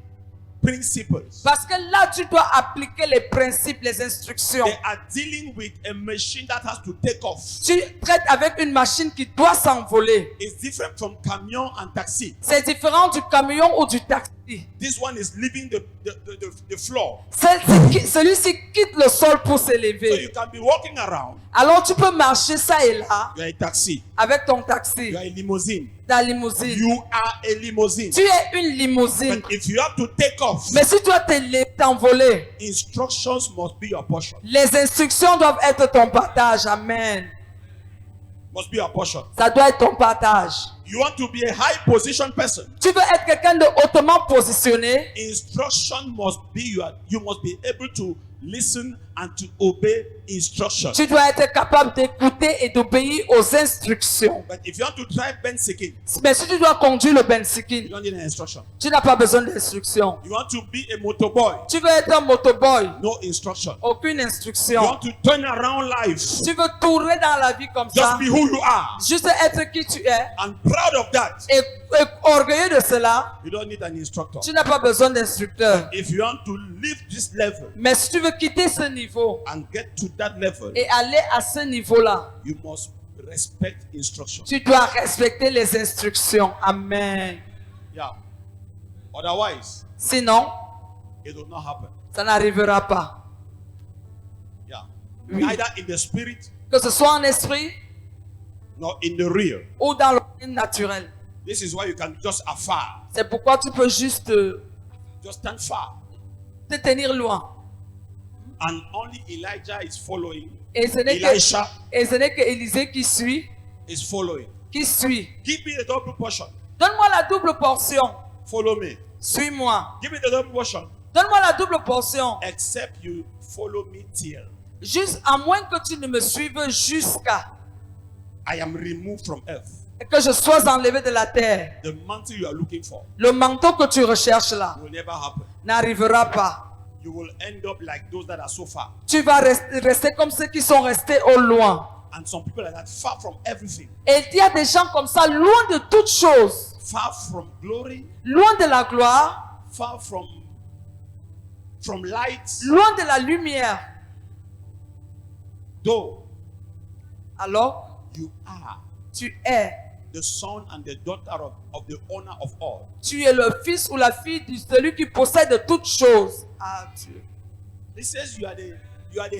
Speaker 1: principles.
Speaker 2: Parce que là, tu dois appliquer les principes, les instructions.
Speaker 1: They are dealing with a machine that has to take off.
Speaker 2: Tu traites avec une machine qui doit s'envoler.
Speaker 1: It's different from camion and taxi.
Speaker 2: C'est différent du camion ou du taxi.
Speaker 1: This one is leaving the floor.
Speaker 2: Celui-ci quitte le sol pour
Speaker 1: So
Speaker 2: s'élever.
Speaker 1: you can be walking around.
Speaker 2: Alors tu peux marcher ça et là
Speaker 1: You are a taxi.
Speaker 2: avec ton taxi,
Speaker 1: You are a limousine.
Speaker 2: ta limousine.
Speaker 1: You are a limousine.
Speaker 2: Tu es une limousine.
Speaker 1: But if you have to take off,
Speaker 2: Mais si tu dois t'envoler,
Speaker 1: instructions must be your portion.
Speaker 2: les instructions doivent être ton partage. Amen.
Speaker 1: Must be your portion.
Speaker 2: Ça doit être ton partage.
Speaker 1: You want to be a high position person.
Speaker 2: Tu veux être quelqu'un de hautement positionné.
Speaker 1: Instruction must be you must be able to listen and to obey instruction.
Speaker 2: Tu dois être capable d'écouter et d'obéir aux instructions.
Speaker 1: But if you want to drive Benzikin,
Speaker 2: Mais si tu dois conduire le
Speaker 1: you
Speaker 2: Benzikin,
Speaker 1: don't need an instruction.
Speaker 2: tu n'as pas besoin d'instruction.
Speaker 1: You want to be a motorboy,
Speaker 2: Tu veux être un motoboy,
Speaker 1: no instruction.
Speaker 2: aucune
Speaker 1: You
Speaker 2: instruction.
Speaker 1: want to turn around life,
Speaker 2: Tu veux tourner dans la vie comme ça,
Speaker 1: just be who you are
Speaker 2: juste être qui tu es
Speaker 1: and proud of that.
Speaker 2: et orgueilleux de cela.
Speaker 1: You don't need an instructor.
Speaker 2: Tu n'as pas besoin d'instructeur.
Speaker 1: If you want to leave this level
Speaker 2: Mais si tu veux quitter ce niveau
Speaker 1: and get to that level,
Speaker 2: et aller à ce niveau-là,
Speaker 1: you must respect instruction.
Speaker 2: tu dois respecter les instructions. Amen.
Speaker 1: Yeah. Otherwise,
Speaker 2: Sinon,
Speaker 1: it will not happen.
Speaker 2: ça n'arrivera pas.
Speaker 1: Yeah.
Speaker 2: Oui.
Speaker 1: Neither in the spirit
Speaker 2: Que ce soit en esprit
Speaker 1: nor in the real.
Speaker 2: ou dans le monde naturel.
Speaker 1: This is why you can just afar,
Speaker 2: C'est pourquoi tu peux juste
Speaker 1: just stand far.
Speaker 2: te tenir loin.
Speaker 1: And only Elijah is following.
Speaker 2: Et ce n'est
Speaker 1: Elisha
Speaker 2: que Élisée qui suit.
Speaker 1: is following.
Speaker 2: Qui suit.
Speaker 1: Give me the double portion.
Speaker 2: Donne-moi la double portion.
Speaker 1: Follow me.
Speaker 2: Suis-moi.
Speaker 1: Give me the double portion.
Speaker 2: Donne-moi la double portion.
Speaker 1: Except you follow me till
Speaker 2: Juste à moins que tu ne me suives jusqu'à
Speaker 1: I am removed from earth.
Speaker 2: que je sois enlevé de la terre.
Speaker 1: The mantle you are looking for
Speaker 2: Le manteau que tu recherches là
Speaker 1: will never happen.
Speaker 2: n'arrivera pas.
Speaker 1: You will end up like those that are so far.
Speaker 2: Tu vas rester comme ceux qui sont restés au loin.
Speaker 1: And some people like that, far from everything.
Speaker 2: Et il y a des gens comme ça, loin de toutes choses.
Speaker 1: Far from glory,
Speaker 2: Loin de la gloire,
Speaker 1: far from light.
Speaker 2: loin de la lumière.
Speaker 1: Though
Speaker 2: Alors,
Speaker 1: you are
Speaker 2: tu es.
Speaker 1: the son and the daughter of the owner of all.
Speaker 2: Tu es le fils ou la fille de celui qui possède toutes choses. Ah, Dieu.
Speaker 1: It says you are the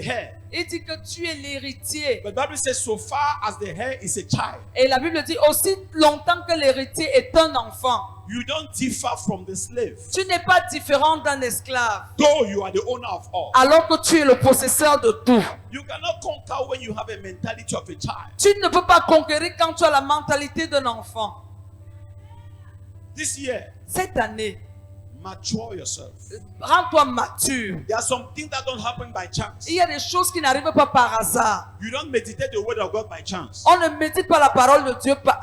Speaker 1: heir.
Speaker 2: Il dit que tu es l'héritier.
Speaker 1: But the Bible says so far as the heir is a child,
Speaker 2: Et la Bible dit aussi longtemps que l'héritier est un enfant.
Speaker 1: you don't differ from the slave.
Speaker 2: Tu n'es pas différent d'un esclave.
Speaker 1: Though you are the owner of all.
Speaker 2: Alors que tu es le possesseur de tout.
Speaker 1: You cannot conquer when you have a mentality of a child.
Speaker 2: Tu ne peux pas conquérir quand tu as la mentalité d'un enfant.
Speaker 1: This year,
Speaker 2: Cette année,
Speaker 1: mature yourself.
Speaker 2: rends-toi mature.
Speaker 1: There are some things that don't happen by chance.
Speaker 2: Il y a des choses qui n'arrivent pas par hasard.
Speaker 1: You don't meditate the word of God by chance.
Speaker 2: On ne médite pas la parole de Dieu par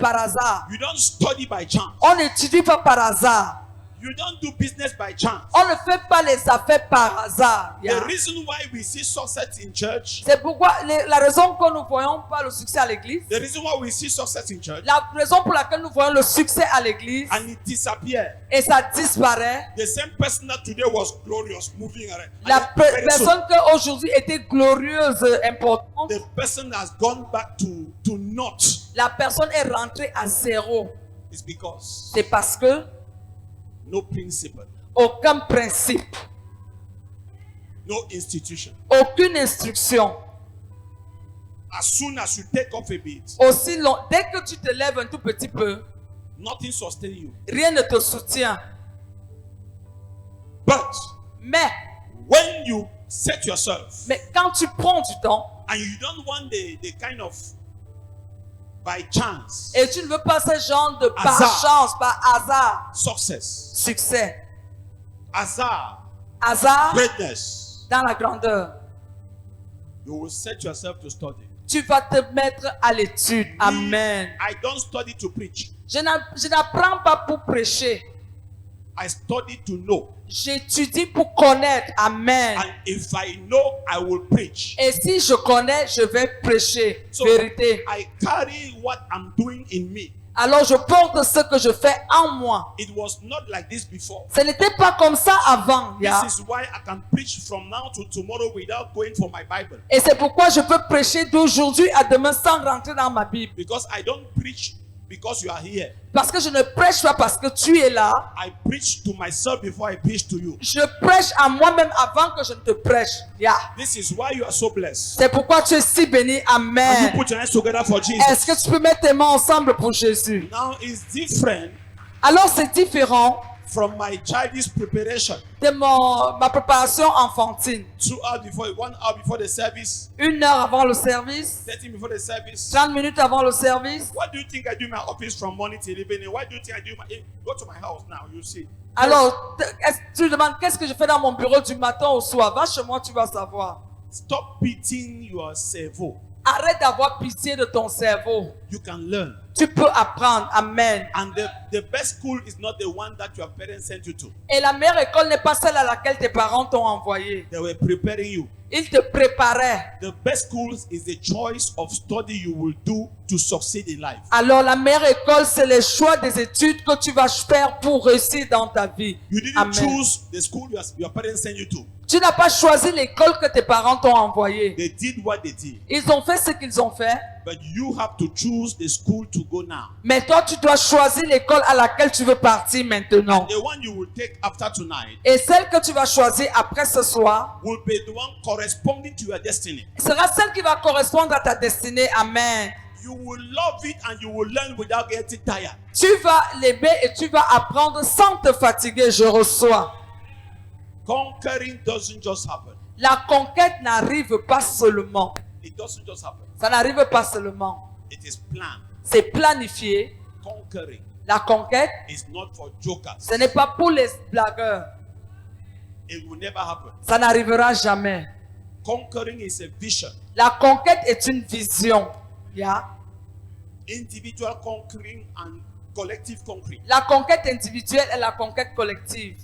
Speaker 2: hasard.
Speaker 1: You don't study by chance.
Speaker 2: On n'étudie pas par hasard.
Speaker 1: You don't do business by chance.
Speaker 2: On ne fait pas les affaires par hasard.
Speaker 1: The reason why we see success in church,
Speaker 2: C'est pourquoi la raison que nous voyons pas le succès à l'église,
Speaker 1: the reason why we see success in church
Speaker 2: la raison pour laquelle nous voyons le succès à l'église
Speaker 1: and it disappear.
Speaker 2: et ça disparaît,
Speaker 1: The same person that today was glorious, moving around.
Speaker 2: la
Speaker 1: and very soon,
Speaker 2: personne qui aujourd'hui était glorieuse, importante,
Speaker 1: the person has gone back to naught.
Speaker 2: la personne est rentrée à zéro.
Speaker 1: It's because
Speaker 2: C'est parce que
Speaker 1: no principle,
Speaker 2: aucun principe,
Speaker 1: no institution,
Speaker 2: aucune instruction,
Speaker 1: as soon as you take off a bit,
Speaker 2: Aussi long, dès que tu te lèves un tout petit peu,
Speaker 1: nothing sustains you.
Speaker 2: rien ne te soutient.
Speaker 1: But
Speaker 2: Mais
Speaker 1: when you set yourself
Speaker 2: quand tu prends du temps
Speaker 1: and you don't want the kind of by chance
Speaker 2: et tu ne veux pas ce genre de par
Speaker 1: Hasard.
Speaker 2: chance, par hasard,
Speaker 1: success,
Speaker 2: succès,
Speaker 1: hasard,
Speaker 2: hasard
Speaker 1: greatness,
Speaker 2: dans la grandeur,
Speaker 1: you will set yourself to study.
Speaker 2: tu vas te mettre à l'étude. Amen.
Speaker 1: I don't study to preach.
Speaker 2: Je n'apprends pas pour prêcher.
Speaker 1: I study to know.
Speaker 2: J'étudie pour connaître. Amen.
Speaker 1: And if I know, I will preach.
Speaker 2: Et si je connais, je vais prêcher.
Speaker 1: So
Speaker 2: Vérité.
Speaker 1: I carry what I'm doing in me.
Speaker 2: Alors je porte ce que je fais en moi.
Speaker 1: It was not like this before.
Speaker 2: Ce n'était pas comme ça avant. Yeah.
Speaker 1: This is why I can preach from now to tomorrow without going for my Bible.
Speaker 2: Et c'est pourquoi je peux prêcher d'aujourd'hui à demain sans rentrer dans ma Bible.
Speaker 1: Because I don't preach because you are here.
Speaker 2: Parce que je ne prêche pas parce que tu es là.
Speaker 1: I preach to myself before I preach to you.
Speaker 2: Je prêche à moi-même avant que je ne te prêche. Yeah.
Speaker 1: This is why you are so blessed.
Speaker 2: C'est pourquoi tu es si béni.
Speaker 1: And you
Speaker 2: Amen.
Speaker 1: put your hands together for
Speaker 2: Est-ce que
Speaker 1: Jesus.
Speaker 2: tu peux mettre tes mains ensemble pour Jésus?
Speaker 1: Now it's different
Speaker 2: Alors c'est différent
Speaker 1: from my childish preparation.
Speaker 2: de ma préparation enfantine.
Speaker 1: 2 hours before, 1 hour before the service,
Speaker 2: 1 heure avant le service,
Speaker 1: 30 minutes before the service.
Speaker 2: 30 minutes avant le service.
Speaker 1: What do you think I do in my office from morning till evening? Why do you think I do go to my house now? You see.
Speaker 2: Alors, tu demandes qu'est-ce que je fais dans mon bureau du matin au soir. Va chez moi, tu vas savoir.
Speaker 1: Stop pitying your cerveau.
Speaker 2: Arrête d'avoir pitié de ton cerveau.
Speaker 1: You can learn.
Speaker 2: Tu peux apprendre. Amen.
Speaker 1: And the best school is not the one that your parents sent you to.
Speaker 2: Et la meilleure école n'est pas celle à laquelle tes parents t'ont envoyé.
Speaker 1: They were preparing you.
Speaker 2: Ils te préparaient.
Speaker 1: The best school is the choice of study you will do to succeed in life.
Speaker 2: Alors la meilleure école, c'est le choix des études que tu vas faire pour réussir dans ta vie.
Speaker 1: You didn't
Speaker 2: Amen.
Speaker 1: choose the school your parents sent you to.
Speaker 2: Tu n'as pas choisi l'école que tes parents t'ont envoyée.
Speaker 1: They did what they did.
Speaker 2: Ils ont fait ce qu'ils ont fait.
Speaker 1: But you have to choose the school to go now.
Speaker 2: Mais toi, tu dois choisir l'école à laquelle tu veux partir maintenant.
Speaker 1: The one you will take after tonight
Speaker 2: Et celle que tu vas choisir après ce soir
Speaker 1: will be the one corresponding to your destiny.
Speaker 2: sera celle qui va correspondre à ta destinée. Amen.
Speaker 1: You will love it and you will learn without getting tired.
Speaker 2: Tu vas l'aimer et tu vas apprendre sans te fatiguer. Je reçois.
Speaker 1: Conquering doesn't just happen.
Speaker 2: La conquête n'arrive pas seulement.
Speaker 1: It doesn't just happen.
Speaker 2: Ça n'arrive pas seulement.
Speaker 1: It is planned.
Speaker 2: C'est planifié.
Speaker 1: Conquering
Speaker 2: La conquête,
Speaker 1: is not for jokers.
Speaker 2: ce n'est pas pour les blagueurs.
Speaker 1: It will never happen.
Speaker 2: Ça n'arrivera jamais.
Speaker 1: Conquering is a vision.
Speaker 2: La conquête est une vision. Yeah.
Speaker 1: Individual conquering and collective conquering.
Speaker 2: La conquête individuelle et la conquête collective.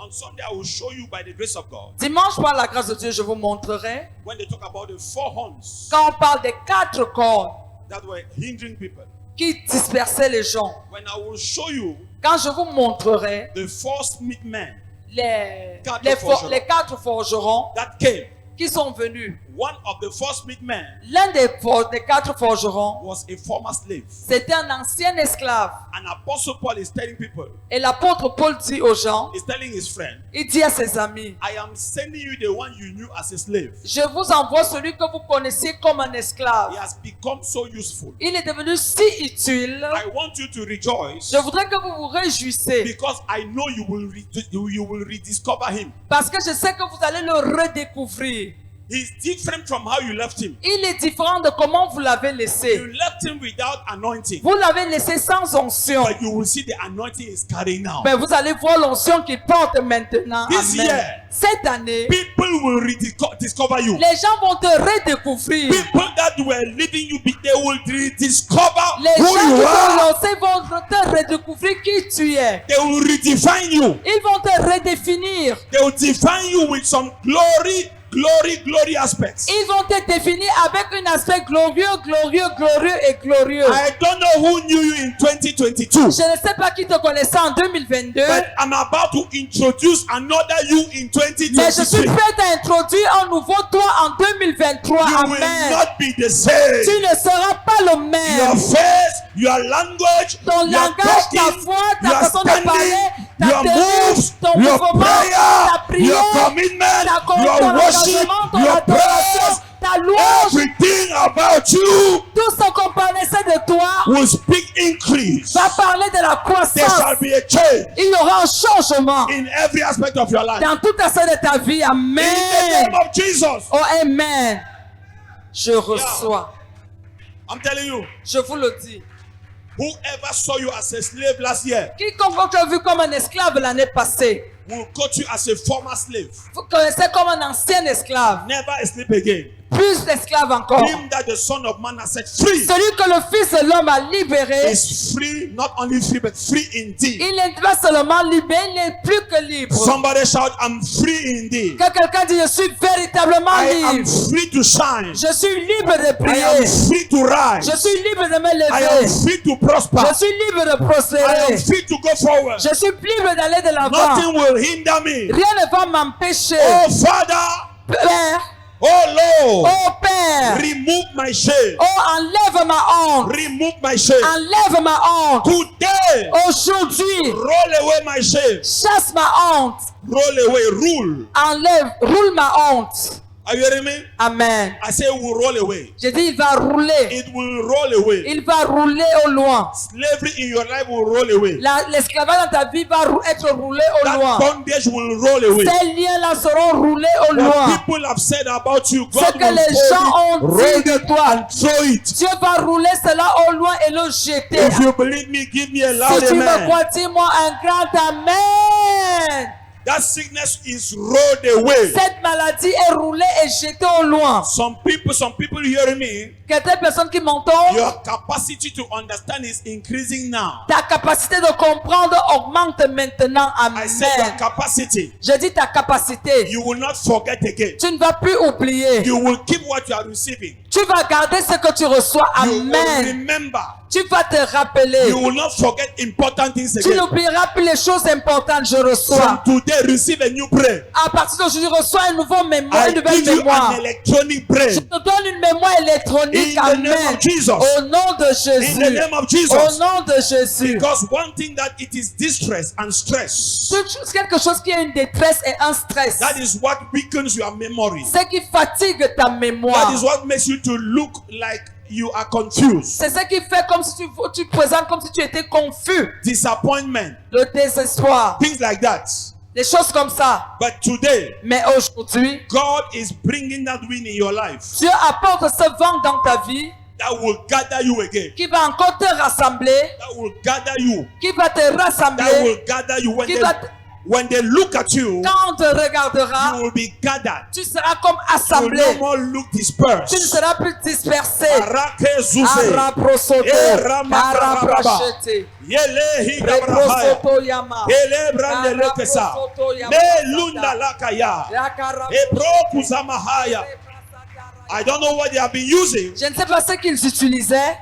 Speaker 1: On Sunday, I will show you by the grace of God.
Speaker 2: Dimanche, par la grâce de Dieu, je vous montrerai.
Speaker 1: When they talk about the 4 horns
Speaker 2: Quand on parle des 4 cordes
Speaker 1: that were hindering people.
Speaker 2: qui dispersaient les gens.
Speaker 1: When I will show you
Speaker 2: Quand je vous montrerai
Speaker 1: the 4 smith men
Speaker 2: les 4
Speaker 1: Quatre
Speaker 2: forgerons
Speaker 1: that came.
Speaker 2: qui sont venus.
Speaker 1: One of the 4 smith men
Speaker 2: L'un des 4 forgerons,
Speaker 1: was a former slave.
Speaker 2: c'était un ancien esclave.
Speaker 1: And Apostle Paul is telling people,
Speaker 2: Et l'apôtre Paul dit aux gens,
Speaker 1: he's telling his friend,
Speaker 2: il dit à ses amis,
Speaker 1: I am sending you the one you knew as a slave.
Speaker 2: je vous envoie celui que vous connaissiez comme un esclave.
Speaker 1: He has become so useful.
Speaker 2: Il est devenu si utile.
Speaker 1: I want you to rejoice
Speaker 2: Je voudrais que vous vous réjouissez
Speaker 1: because I know you will rediscover him.
Speaker 2: parce que je sais que vous allez le redécouvrir.
Speaker 1: He's different from how you left him.
Speaker 2: Il est différent de comment vous l'avez
Speaker 1: You
Speaker 2: laissé.
Speaker 1: left him without anointing,
Speaker 2: Vous l'avez laissé sans onction.
Speaker 1: but you will see the anointing is carrying now.
Speaker 2: Mais vous allez voir l'onction qu'il porte maintenant.
Speaker 1: This
Speaker 2: Amen.
Speaker 1: year,
Speaker 2: Cette année,
Speaker 1: people will rediscover you.
Speaker 2: les gens vont te redécouvrir.
Speaker 1: People that were leaving you, they will rediscover
Speaker 2: Les
Speaker 1: who
Speaker 2: gens qui
Speaker 1: you are.
Speaker 2: t'ont lancé vont te redécouvrir qui tu es.
Speaker 1: They will redefine you.
Speaker 2: Ils vont te redéfinir.
Speaker 1: They will define you with some glory aspects.
Speaker 2: Ils vont te définir avec un aspect glorieux et glorieux.
Speaker 1: I don't know who knew you in 2022,
Speaker 2: Je ne sais pas qui te connaissait en 2022,
Speaker 1: but I'm about to introduce another you in
Speaker 2: mais je suis
Speaker 1: 2023.
Speaker 2: prête à introduire un nouveau toi en 2023.
Speaker 1: You will
Speaker 2: Amen.
Speaker 1: not be the same.
Speaker 2: Tu ne seras pas le
Speaker 1: Your
Speaker 2: même.
Speaker 1: face, your language,
Speaker 2: Ton
Speaker 1: your
Speaker 2: langage, ta
Speaker 1: talking,
Speaker 2: voix, ta
Speaker 1: your
Speaker 2: façon de parler,
Speaker 1: standing,
Speaker 2: ta
Speaker 1: your
Speaker 2: tenue,
Speaker 1: moves,
Speaker 2: ton
Speaker 1: your
Speaker 2: mouvement, ta
Speaker 1: prayer,
Speaker 2: prière,
Speaker 1: your commitment,
Speaker 2: ton
Speaker 1: your worship,
Speaker 2: engagement, ton
Speaker 1: your
Speaker 2: adoration,
Speaker 1: praise,
Speaker 2: ta ta louange,
Speaker 1: everything about you
Speaker 2: tout ce qu'on connaissait de toi
Speaker 1: will speak increase.
Speaker 2: va parler de la
Speaker 1: There
Speaker 2: croissance.
Speaker 1: shall be a change
Speaker 2: Il y aura un changement
Speaker 1: in every aspect of your life.
Speaker 2: dans tout aspect de ta vie.
Speaker 1: In the
Speaker 2: Amen.
Speaker 1: name of Jesus.
Speaker 2: Oh, amen. Je reçois.
Speaker 1: I'm telling you,
Speaker 2: Je vous le dis.
Speaker 1: whoever saw you as a slave last year
Speaker 2: Quiconque t'a vu comme un esclave l'année passée,
Speaker 1: will quote you as a former slave.
Speaker 2: vous connaissez comme un ancien esclave.
Speaker 1: Never a slave again.
Speaker 2: Plus d'esclaves encore.
Speaker 1: Him that the Son of Man has set free
Speaker 2: Celui que le Fils de l'homme a libéré,
Speaker 1: is free, not only free, but free indeed.
Speaker 2: il n'est pas seulement libéré, il n'est plus que libre.
Speaker 1: Somebody shout, I'm free indeed.
Speaker 2: Que quelqu'un dit, je suis véritablement
Speaker 1: I am
Speaker 2: libre.
Speaker 1: free to shine.
Speaker 2: Je suis libre de
Speaker 1: I am
Speaker 2: prier.
Speaker 1: free to rise.
Speaker 2: Je suis libre de me
Speaker 1: I am
Speaker 2: lever.
Speaker 1: free to prosper.
Speaker 2: Je suis libre de
Speaker 1: I am
Speaker 2: prospérer.
Speaker 1: free to go forward.
Speaker 2: Je suis libre d'aller de l'avant.
Speaker 1: Nothing will hinder me.
Speaker 2: Rien ne va m'empêcher.
Speaker 1: Oh Father,
Speaker 2: Père,
Speaker 1: oh Lord,
Speaker 2: oh Père,
Speaker 1: remove my shame.
Speaker 2: oh enlève ma honte.
Speaker 1: Remove my shame.
Speaker 2: Enlève ma honte.
Speaker 1: Today,
Speaker 2: Aujourd'hui,
Speaker 1: roll away my shame.
Speaker 2: chasse ma honte.
Speaker 1: Roll away, rule.
Speaker 2: Enlève, roule ma honte.
Speaker 1: Are you hearing me?
Speaker 2: Amen.
Speaker 1: I say will roll away.
Speaker 2: J'ai dit, il va rouler.
Speaker 1: It will roll away.
Speaker 2: Il va rouler au loin.
Speaker 1: Slavery in your life will roll away.
Speaker 2: L'esclavage dans ta vie va être roulé au
Speaker 1: That
Speaker 2: loin.
Speaker 1: bondage will roll away.
Speaker 2: Ces liens-là seront roulés au
Speaker 1: What
Speaker 2: loin.
Speaker 1: people have said about you,
Speaker 2: Ce
Speaker 1: God
Speaker 2: que
Speaker 1: will
Speaker 2: les gens ont
Speaker 1: roll
Speaker 2: dit
Speaker 1: it
Speaker 2: de toi,
Speaker 1: and throw it.
Speaker 2: Dieu va rouler cela au loin et le jeter.
Speaker 1: If you believe me, give me a loud
Speaker 2: Si tu me
Speaker 1: amen.
Speaker 2: crois, dis-moi un grand amen.
Speaker 1: That sickness is rolled away.
Speaker 2: Cette maladie est roulée et jetée au loin.
Speaker 1: Some people hearing me,
Speaker 2: Quelques personnes qui m'entendent,
Speaker 1: your capacity to understand is increasing now.
Speaker 2: ta capacité de comprendre augmente maintenant.
Speaker 1: I say your
Speaker 2: Amen.
Speaker 1: capacity.
Speaker 2: Je dis ta capacité.
Speaker 1: You will not forget again.
Speaker 2: Tu ne vas plus oublier.
Speaker 1: You will keep what you are receiving.
Speaker 2: Tu vas garder ce que tu reçois.
Speaker 1: You will
Speaker 2: Amen.
Speaker 1: remember.
Speaker 2: Tu vas te rappeler.
Speaker 1: You will not forget important things
Speaker 2: Tu
Speaker 1: again.
Speaker 2: n'oublieras plus les choses importantes. Je
Speaker 1: From
Speaker 2: reçois.
Speaker 1: today, receive a new brain.
Speaker 2: À partir d'aujourd'hui, reçois un nouveau mémoire,
Speaker 1: I
Speaker 2: une nouvelle
Speaker 1: give you
Speaker 2: mémoire.
Speaker 1: an electronic
Speaker 2: Je
Speaker 1: brain.
Speaker 2: te donne une mémoire électronique.
Speaker 1: In the name
Speaker 2: Amen.
Speaker 1: of Jesus.
Speaker 2: Au nom de
Speaker 1: In
Speaker 2: Jésus.
Speaker 1: the name of
Speaker 2: Au
Speaker 1: Jesus.
Speaker 2: nom de Jésus.
Speaker 1: Because one thing that it is distress and stress.
Speaker 2: Quelque chose qui est une détresse et un stress.
Speaker 1: That is what weakens your memory.
Speaker 2: Ce qui fatigue ta mémoire.
Speaker 1: That is what makes you to look like you are confused.
Speaker 2: C'est ce qui fait comme si tu présentes comme si tu étais confus.
Speaker 1: Disappointment.
Speaker 2: Le désespoir.
Speaker 1: Things like that.
Speaker 2: Des choses comme ça.
Speaker 1: But today,
Speaker 2: Mais aujourd'hui,
Speaker 1: God is bringing that wind in your life
Speaker 2: Dieu apporte ce vent dans ta vie
Speaker 1: that will gather you again.
Speaker 2: qui va encore te rassembler,
Speaker 1: That will gather you.
Speaker 2: qui va te
Speaker 1: That
Speaker 2: rassembler.
Speaker 1: will gather you.
Speaker 2: Qui va te-
Speaker 1: When they look at you,
Speaker 2: Quand on te regardera,
Speaker 1: you will be gathered.
Speaker 2: tu seras comme
Speaker 1: You will
Speaker 2: assemblé.
Speaker 1: no more look
Speaker 2: Tu ne
Speaker 1: dispersed.
Speaker 2: seras plus dispersé.
Speaker 1: Arake zuze.
Speaker 2: Araprosoto,
Speaker 1: Eh, ramakarababa.
Speaker 2: araprachete,
Speaker 1: Yele higabrahaya.
Speaker 2: reprosoto yama,
Speaker 1: Ele brande lekesa.
Speaker 2: araprosoto yama,
Speaker 1: Me lunda lakaya.
Speaker 2: yakara-
Speaker 1: Ebro kuzamahaya. I don't know what they have been using
Speaker 2: Je ne sais pas ce qu'ils utilisaient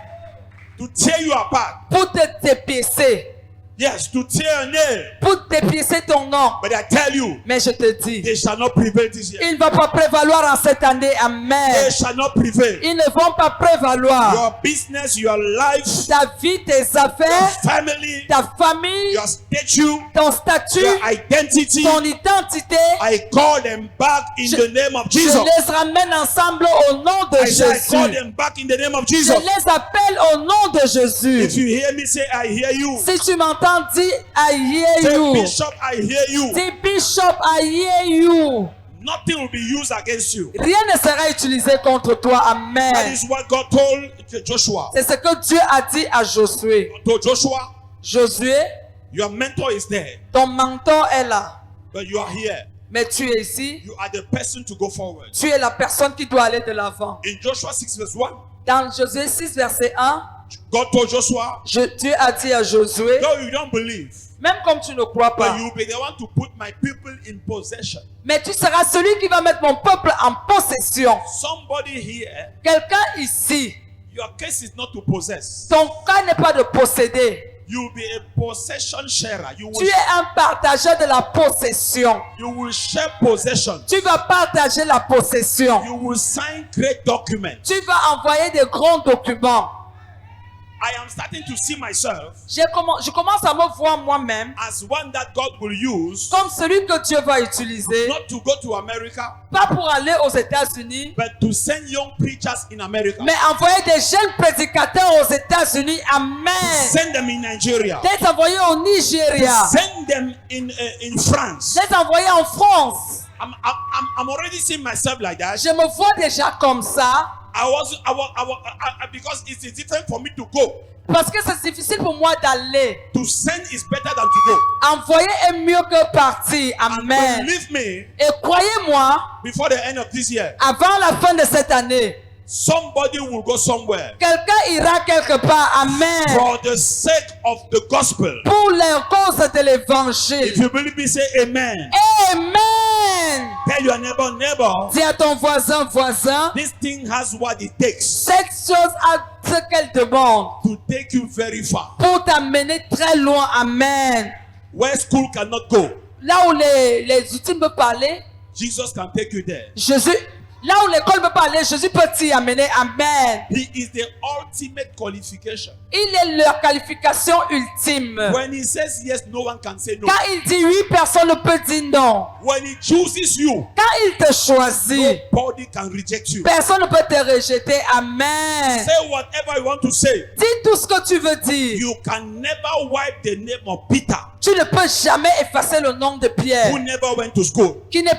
Speaker 1: to tear you apart.
Speaker 2: pour te dépiécer,
Speaker 1: Yes, to tear a nail.
Speaker 2: pour dépiécer ton nom.
Speaker 1: But I tell you,
Speaker 2: Mais je te dis,
Speaker 1: they shall not prevail this year.
Speaker 2: il ne va pas prévaloir en cette année.
Speaker 1: They
Speaker 2: Amen.
Speaker 1: shall not prevail.
Speaker 2: Ils ne vont pas prévaloir.
Speaker 1: Your business, your life,
Speaker 2: Ta vie, tes affaires,
Speaker 1: family,
Speaker 2: ta famille,
Speaker 1: your statue,
Speaker 2: ton statut,
Speaker 1: your identity.
Speaker 2: ton identité.
Speaker 1: I call them back in the name of
Speaker 2: Je
Speaker 1: Jesus.
Speaker 2: les ramène ensemble au nom de
Speaker 1: I say, I call
Speaker 2: Jésus.
Speaker 1: them back in the name of
Speaker 2: Je
Speaker 1: Jesus.
Speaker 2: les appelle au nom de
Speaker 1: If
Speaker 2: Jésus.
Speaker 1: you hear me, say, I hear you.
Speaker 2: Si tu m'entends, dis I hear
Speaker 1: Say,
Speaker 2: you.
Speaker 1: Bishop, I hear you.
Speaker 2: Dis Bishop, I hear you.
Speaker 1: Nothing will be used against you.
Speaker 2: Rien ne sera utilisé contre toi.
Speaker 1: That
Speaker 2: Amen.
Speaker 1: is what God told Joshua.
Speaker 2: C'est ce que Dieu a dit à Josué.
Speaker 1: To Joshua,
Speaker 2: Josué,
Speaker 1: your mentor is there,
Speaker 2: ton mentor est là.
Speaker 1: but you are here.
Speaker 2: Mais tu es ici.
Speaker 1: You are the person to go forward.
Speaker 2: Tu es la personne qui doit aller de l'avant.
Speaker 1: In Joshua 6 verse 1,
Speaker 2: Dans Josué 6, verset 1,
Speaker 1: God told Joshua,
Speaker 2: Dieu a dit à Josué,
Speaker 1: though you don't believe,
Speaker 2: même comme tu ne crois
Speaker 1: but
Speaker 2: pas,
Speaker 1: you will be the one to put my people in possession.
Speaker 2: mais tu seras celui qui va mettre mon peuple en possession.
Speaker 1: Somebody here,
Speaker 2: Quelqu'un ici,
Speaker 1: your case is not to possess.
Speaker 2: ton cas n'est pas de posséder.
Speaker 1: You will be a possession sharer.
Speaker 2: Tu es un partageur de la possession.
Speaker 1: You will share possession.
Speaker 2: Tu vas partager la possession.
Speaker 1: You will sign great documents.
Speaker 2: Tu vas envoyer des grands documents.
Speaker 1: I am starting to see myself
Speaker 2: je commence à me voir moi-même
Speaker 1: as one that God will use
Speaker 2: comme celui que Dieu va utiliser,
Speaker 1: not to go to America,
Speaker 2: pas pour aller aux États-Unis,
Speaker 1: but to send young preachers in America.
Speaker 2: mais envoyer des jeunes prédicateurs aux États-Unis. Amen.
Speaker 1: Send them in Nigeria.
Speaker 2: Les envoyer au Nigeria.
Speaker 1: Send them in France.
Speaker 2: Les envoyer en France.
Speaker 1: I'm already seeing myself like that.
Speaker 2: Je me vois déjà comme ça.
Speaker 1: Because it is different for me to go.
Speaker 2: Parce que c'est difficile pour moi d'aller.
Speaker 1: To send is better than to go.
Speaker 2: Envoyer est mieux que partir. Amen.
Speaker 1: And believe me,
Speaker 2: Et croyez-moi,
Speaker 1: before the end of this year,
Speaker 2: avant la fin de cette année,
Speaker 1: somebody will go somewhere.
Speaker 2: quelqu'un ira quelque part. Amen.
Speaker 1: For the sake of the gospel.
Speaker 2: Pour la cause de l'évangile.
Speaker 1: If you believe me, say amen.
Speaker 2: Amen.
Speaker 1: Tell your neighbor,
Speaker 2: Dis à ton voisin,
Speaker 1: this thing has what it takes
Speaker 2: cette chose a ce qu'elle demande
Speaker 1: to take you very far.
Speaker 2: pour t'amener très loin. Amen.
Speaker 1: Where school cannot go,
Speaker 2: Là où les outils peuvent parler,
Speaker 1: Jesus can take you there.
Speaker 2: Jésus, là où l'école peut parler, Jésus peut t'y amener. Amen.
Speaker 1: He is the ultimate qualification.
Speaker 2: Il est leur qualification ultime.
Speaker 1: When he says yes, no one can say no.
Speaker 2: Quand il dit oui, personne ne peut dire non.
Speaker 1: When he chooses you,
Speaker 2: Quand il te choisit,
Speaker 1: nobody can reject you.
Speaker 2: personne ne peut te rejeter. Amen.
Speaker 1: Say whatever you want to say.
Speaker 2: Dis tout ce que tu veux dire.
Speaker 1: You can never wipe the name of Peter,
Speaker 2: Tu ne peux jamais effacer le nom de Pierre,
Speaker 1: who never went to school.
Speaker 2: qui n'est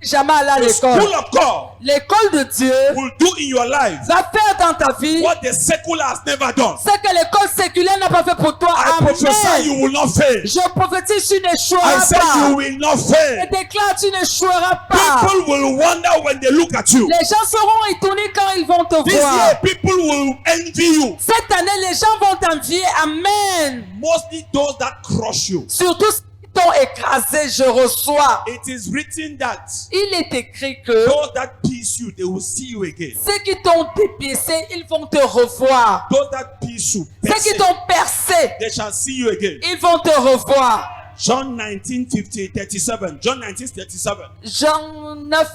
Speaker 2: jamais allé à
Speaker 1: The
Speaker 2: l'école.
Speaker 1: school of God
Speaker 2: L'école de Dieu
Speaker 1: will do in your life
Speaker 2: va faire dans ta vie
Speaker 1: what the secular has never done.
Speaker 2: ce que l'école séculaire n'a pas fait pour toi.
Speaker 1: I prophesy you
Speaker 2: Amen.
Speaker 1: will not fail.
Speaker 2: Je prophétise, tu
Speaker 1: I
Speaker 2: n'échoueras
Speaker 1: said you
Speaker 2: pas.
Speaker 1: will not
Speaker 2: Je
Speaker 1: fail.
Speaker 2: déclare, tu n'échoueras pas.
Speaker 1: People will wonder when they look at you.
Speaker 2: Les gens seront étonnés quand ils vont te
Speaker 1: This
Speaker 2: voir.
Speaker 1: year, people will envy you.
Speaker 2: Cette année, les gens vont t'envier. Amen.
Speaker 1: Mostly those that crush you.
Speaker 2: Surtout ceux qui t'ont écrasé, je reçois.
Speaker 1: It is written that
Speaker 2: Il est écrit que
Speaker 1: those that pierce you, they will see you again.
Speaker 2: ceux qui t'ont dépiécé, ils vont te revoir.
Speaker 1: Those that pierce you,
Speaker 2: Ceux qui t'ont percé,
Speaker 1: they shall see you again.
Speaker 2: ils vont te revoir.
Speaker 1: John 19:37. John 19:37.
Speaker 2: Jean 9,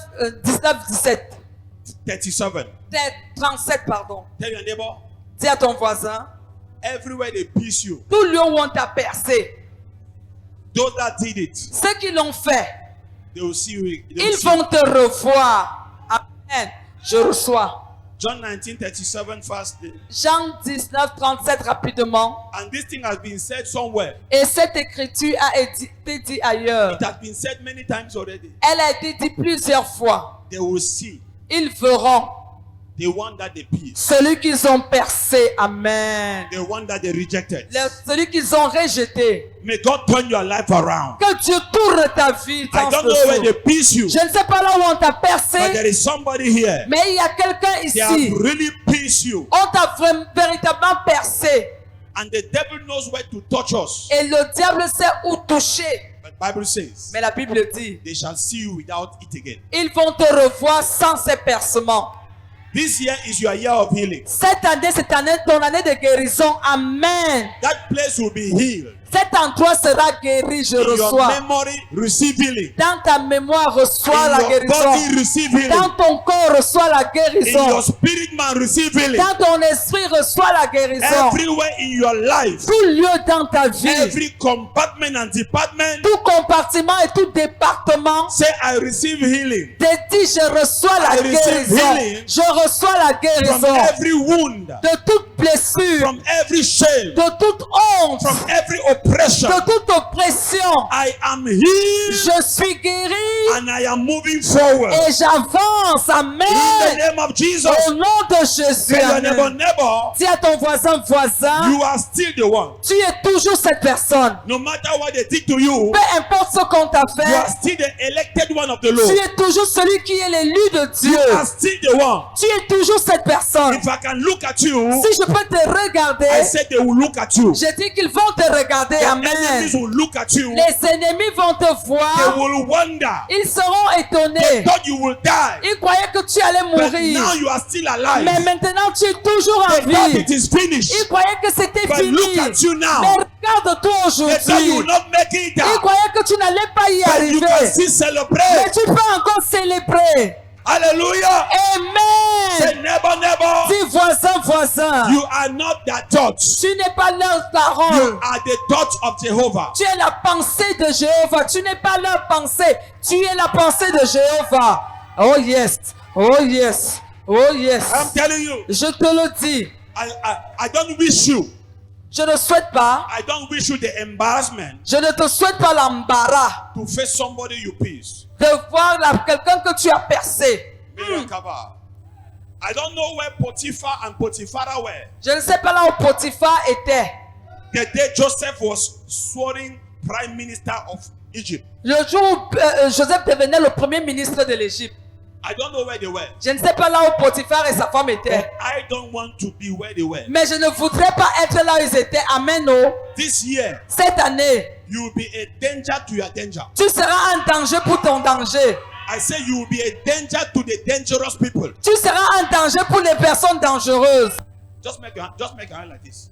Speaker 2: 19, 17.
Speaker 1: 37.
Speaker 2: 37, pardon.
Speaker 1: Tell your neighbor,
Speaker 2: Dis à ton voisin,
Speaker 1: everywhere they pierce you,
Speaker 2: tout lieu où on t'a percé,
Speaker 1: those that did it,
Speaker 2: ceux qui l'ont fait,
Speaker 1: they will see you. They will
Speaker 2: ils
Speaker 1: see you.
Speaker 2: vont te revoir. Amen. Je reçois.
Speaker 1: John 19:37 verse.
Speaker 2: Jean 19, 37 rapidement.
Speaker 1: And this thing has been said somewhere.
Speaker 2: Et cette écriture a été dit ailleurs.
Speaker 1: It has been said many times already.
Speaker 2: Elle a été dit plusieurs fois.
Speaker 1: They will see
Speaker 2: Ils verront
Speaker 1: the one that they pierced,
Speaker 2: celui qu'ils ont percé. Amen.
Speaker 1: the one that they rejected.
Speaker 2: Celui qu'ils ont rejeté.
Speaker 1: May God turn your life around.
Speaker 2: Que Dieu tourne ta vie.
Speaker 1: I
Speaker 2: dans
Speaker 1: don't
Speaker 2: ce
Speaker 1: know where
Speaker 2: jour.
Speaker 1: they pierced you,
Speaker 2: Je ne sais pas là où on t'a
Speaker 1: but
Speaker 2: percé,
Speaker 1: there is somebody here.
Speaker 2: mais il y a quelqu'un
Speaker 1: They have
Speaker 2: ici.
Speaker 1: really pierced you,
Speaker 2: On t'a véritablement percé.
Speaker 1: and the devil knows where to touch us.
Speaker 2: Et le diable sait où toucher.
Speaker 1: But Bible says
Speaker 2: Mais la Bible dit,
Speaker 1: they shall see you without it again.
Speaker 2: ils vont te revoir sans ces percements.
Speaker 1: This year is your year of healing.
Speaker 2: Cette année, c'est ton année de guérison. Amen.
Speaker 1: That place will be healed.
Speaker 2: Cet endroit sera guéri, je
Speaker 1: In your
Speaker 2: reçois.
Speaker 1: memory, receive healing.
Speaker 2: Dans ta mémoire, reçois la
Speaker 1: In your
Speaker 2: guérison.
Speaker 1: body, receive healing.
Speaker 2: Dans ton corps, reçois la
Speaker 1: In
Speaker 2: guérison.
Speaker 1: your spirit, man, receive healing.
Speaker 2: Dans ton esprit, reçois la guérison.
Speaker 1: Everywhere in your life,
Speaker 2: Tout lieu dans ta vie,
Speaker 1: every compartment and department,
Speaker 2: tout compartiment et tout département,
Speaker 1: say, I receive healing
Speaker 2: te dis, je reçois la
Speaker 1: I receive
Speaker 2: guérison.
Speaker 1: healing
Speaker 2: Je reçois la
Speaker 1: from
Speaker 2: guérison
Speaker 1: every wound,
Speaker 2: de toute blessure,
Speaker 1: from every shame,
Speaker 2: de toute honte,
Speaker 1: from every oppression.
Speaker 2: de toute oppression.
Speaker 1: I am healed
Speaker 2: Je suis guéri
Speaker 1: and I am moving forward.
Speaker 2: et j'avance.
Speaker 1: In the
Speaker 2: Amen.
Speaker 1: name of Jesus,
Speaker 2: Au nom de Jésus.
Speaker 1: tell your neighbor,
Speaker 2: Amen.
Speaker 1: neighbor,
Speaker 2: Dis à ton voisin,
Speaker 1: you are still the one.
Speaker 2: tu es toujours cette personne.
Speaker 1: No matter what they did to you,
Speaker 2: Peu importe ce qu'on t'a
Speaker 1: you are
Speaker 2: fait,
Speaker 1: still the elected one of the
Speaker 2: tu
Speaker 1: Lord.
Speaker 2: es toujours celui qui est l'élu de
Speaker 1: You
Speaker 2: Dieu.
Speaker 1: are still the one.
Speaker 2: Tu es toujours cette personne.
Speaker 1: If I can look at you,
Speaker 2: Si je peux te regarder,
Speaker 1: I said they will look at you.
Speaker 2: je dis qu'ils vont te regarder.
Speaker 1: The
Speaker 2: Amen.
Speaker 1: enemies will look at you.
Speaker 2: Les ennemis vont te
Speaker 1: They
Speaker 2: voir.
Speaker 1: will wonder.
Speaker 2: Ils seront
Speaker 1: They
Speaker 2: étonnés.
Speaker 1: thought you will die.
Speaker 2: Ils croyaient que tu allais
Speaker 1: But
Speaker 2: mourir.
Speaker 1: now you are still alive.
Speaker 2: Mais maintenant, tu es toujours
Speaker 1: They
Speaker 2: en
Speaker 1: thought
Speaker 2: vie.
Speaker 1: it is finished.
Speaker 2: Ils croyaient que c'était
Speaker 1: But
Speaker 2: fini.
Speaker 1: look at you
Speaker 2: Mais
Speaker 1: now.
Speaker 2: regarde-toi
Speaker 1: They thought you will
Speaker 2: aujourd'hui.
Speaker 1: not make it
Speaker 2: Ils
Speaker 1: out.
Speaker 2: croyaient que tu n'allais pas y
Speaker 1: But you can
Speaker 2: arriver.
Speaker 1: still
Speaker 2: Mais
Speaker 1: celebrate.
Speaker 2: tu peux encore célébrer.
Speaker 1: Hallelujah. Say
Speaker 2: Amen.
Speaker 1: neighbor, neighbor.
Speaker 2: Dis voisin, voisin.
Speaker 1: You are not that thought.
Speaker 2: Tu n'es pas leur
Speaker 1: You
Speaker 2: parole.
Speaker 1: are the thought of Jehovah.
Speaker 2: Tu es la pensée de Jéhovah. Tu n'es pas leur pensée. Tu es la pensée de Jéhovah. Oh yes. Oh yes. Oh yes.
Speaker 1: I'm telling you.
Speaker 2: Je te le dis.
Speaker 1: I don't wish you.
Speaker 2: Je ne souhaite pas.
Speaker 1: I don't wish you the embarrassment
Speaker 2: Je ne te souhaite pas l'embarras
Speaker 1: to face somebody you peace.
Speaker 2: de voir quelqu'un que tu as percé.
Speaker 1: I don't know where Potiphar and Potiphar were.
Speaker 2: Je ne sais pas là où Potiphar était.
Speaker 1: The day Joseph was sworn prime minister of Egypt.
Speaker 2: Le jour où Joseph devenait le premier ministre de l'Égypte.
Speaker 1: I don't know where they were.
Speaker 2: Je ne sais pas là où Potiphar et sa femme étaient.
Speaker 1: I don't want to be where they were.
Speaker 2: Mais je ne voudrais pas être là où ils étaient. Amen. Oh.
Speaker 1: This year,
Speaker 2: Cette année,
Speaker 1: you will be a danger to your danger.
Speaker 2: tu seras un danger pour ton danger.
Speaker 1: I say you will be a danger to the dangerous people.
Speaker 2: Tu seras un danger pour les personnes dangereuses.
Speaker 1: Just make a hand like this.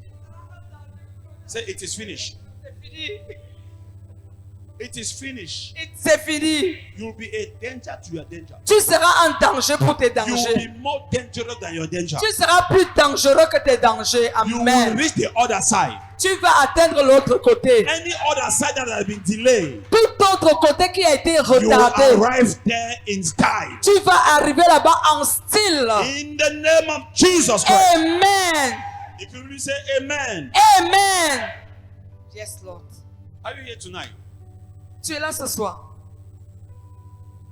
Speaker 1: Say it is finished. It is finished.
Speaker 2: C'est fini.
Speaker 1: You will be a danger to your danger.
Speaker 2: Tu seras un danger pour tes
Speaker 1: You will be
Speaker 2: dangers.
Speaker 1: more dangerous than your danger.
Speaker 2: Tu seras plus dangereux que tes dangers.
Speaker 1: You will
Speaker 2: Amen.
Speaker 1: reach the other side.
Speaker 2: Tu vas atteindre l'autre côté.
Speaker 1: Any other side that has been delayed,
Speaker 2: Tout autre côté qui a été
Speaker 1: you will
Speaker 2: retardé.
Speaker 1: arrive there in style.
Speaker 2: Tu vas arriver là-bas en style.
Speaker 1: In the name of Jesus Christ.
Speaker 2: Amen.
Speaker 1: If you really say amen,
Speaker 2: Amen. Yes, Lord.
Speaker 1: are you here tonight?
Speaker 2: Tu es là ce soir.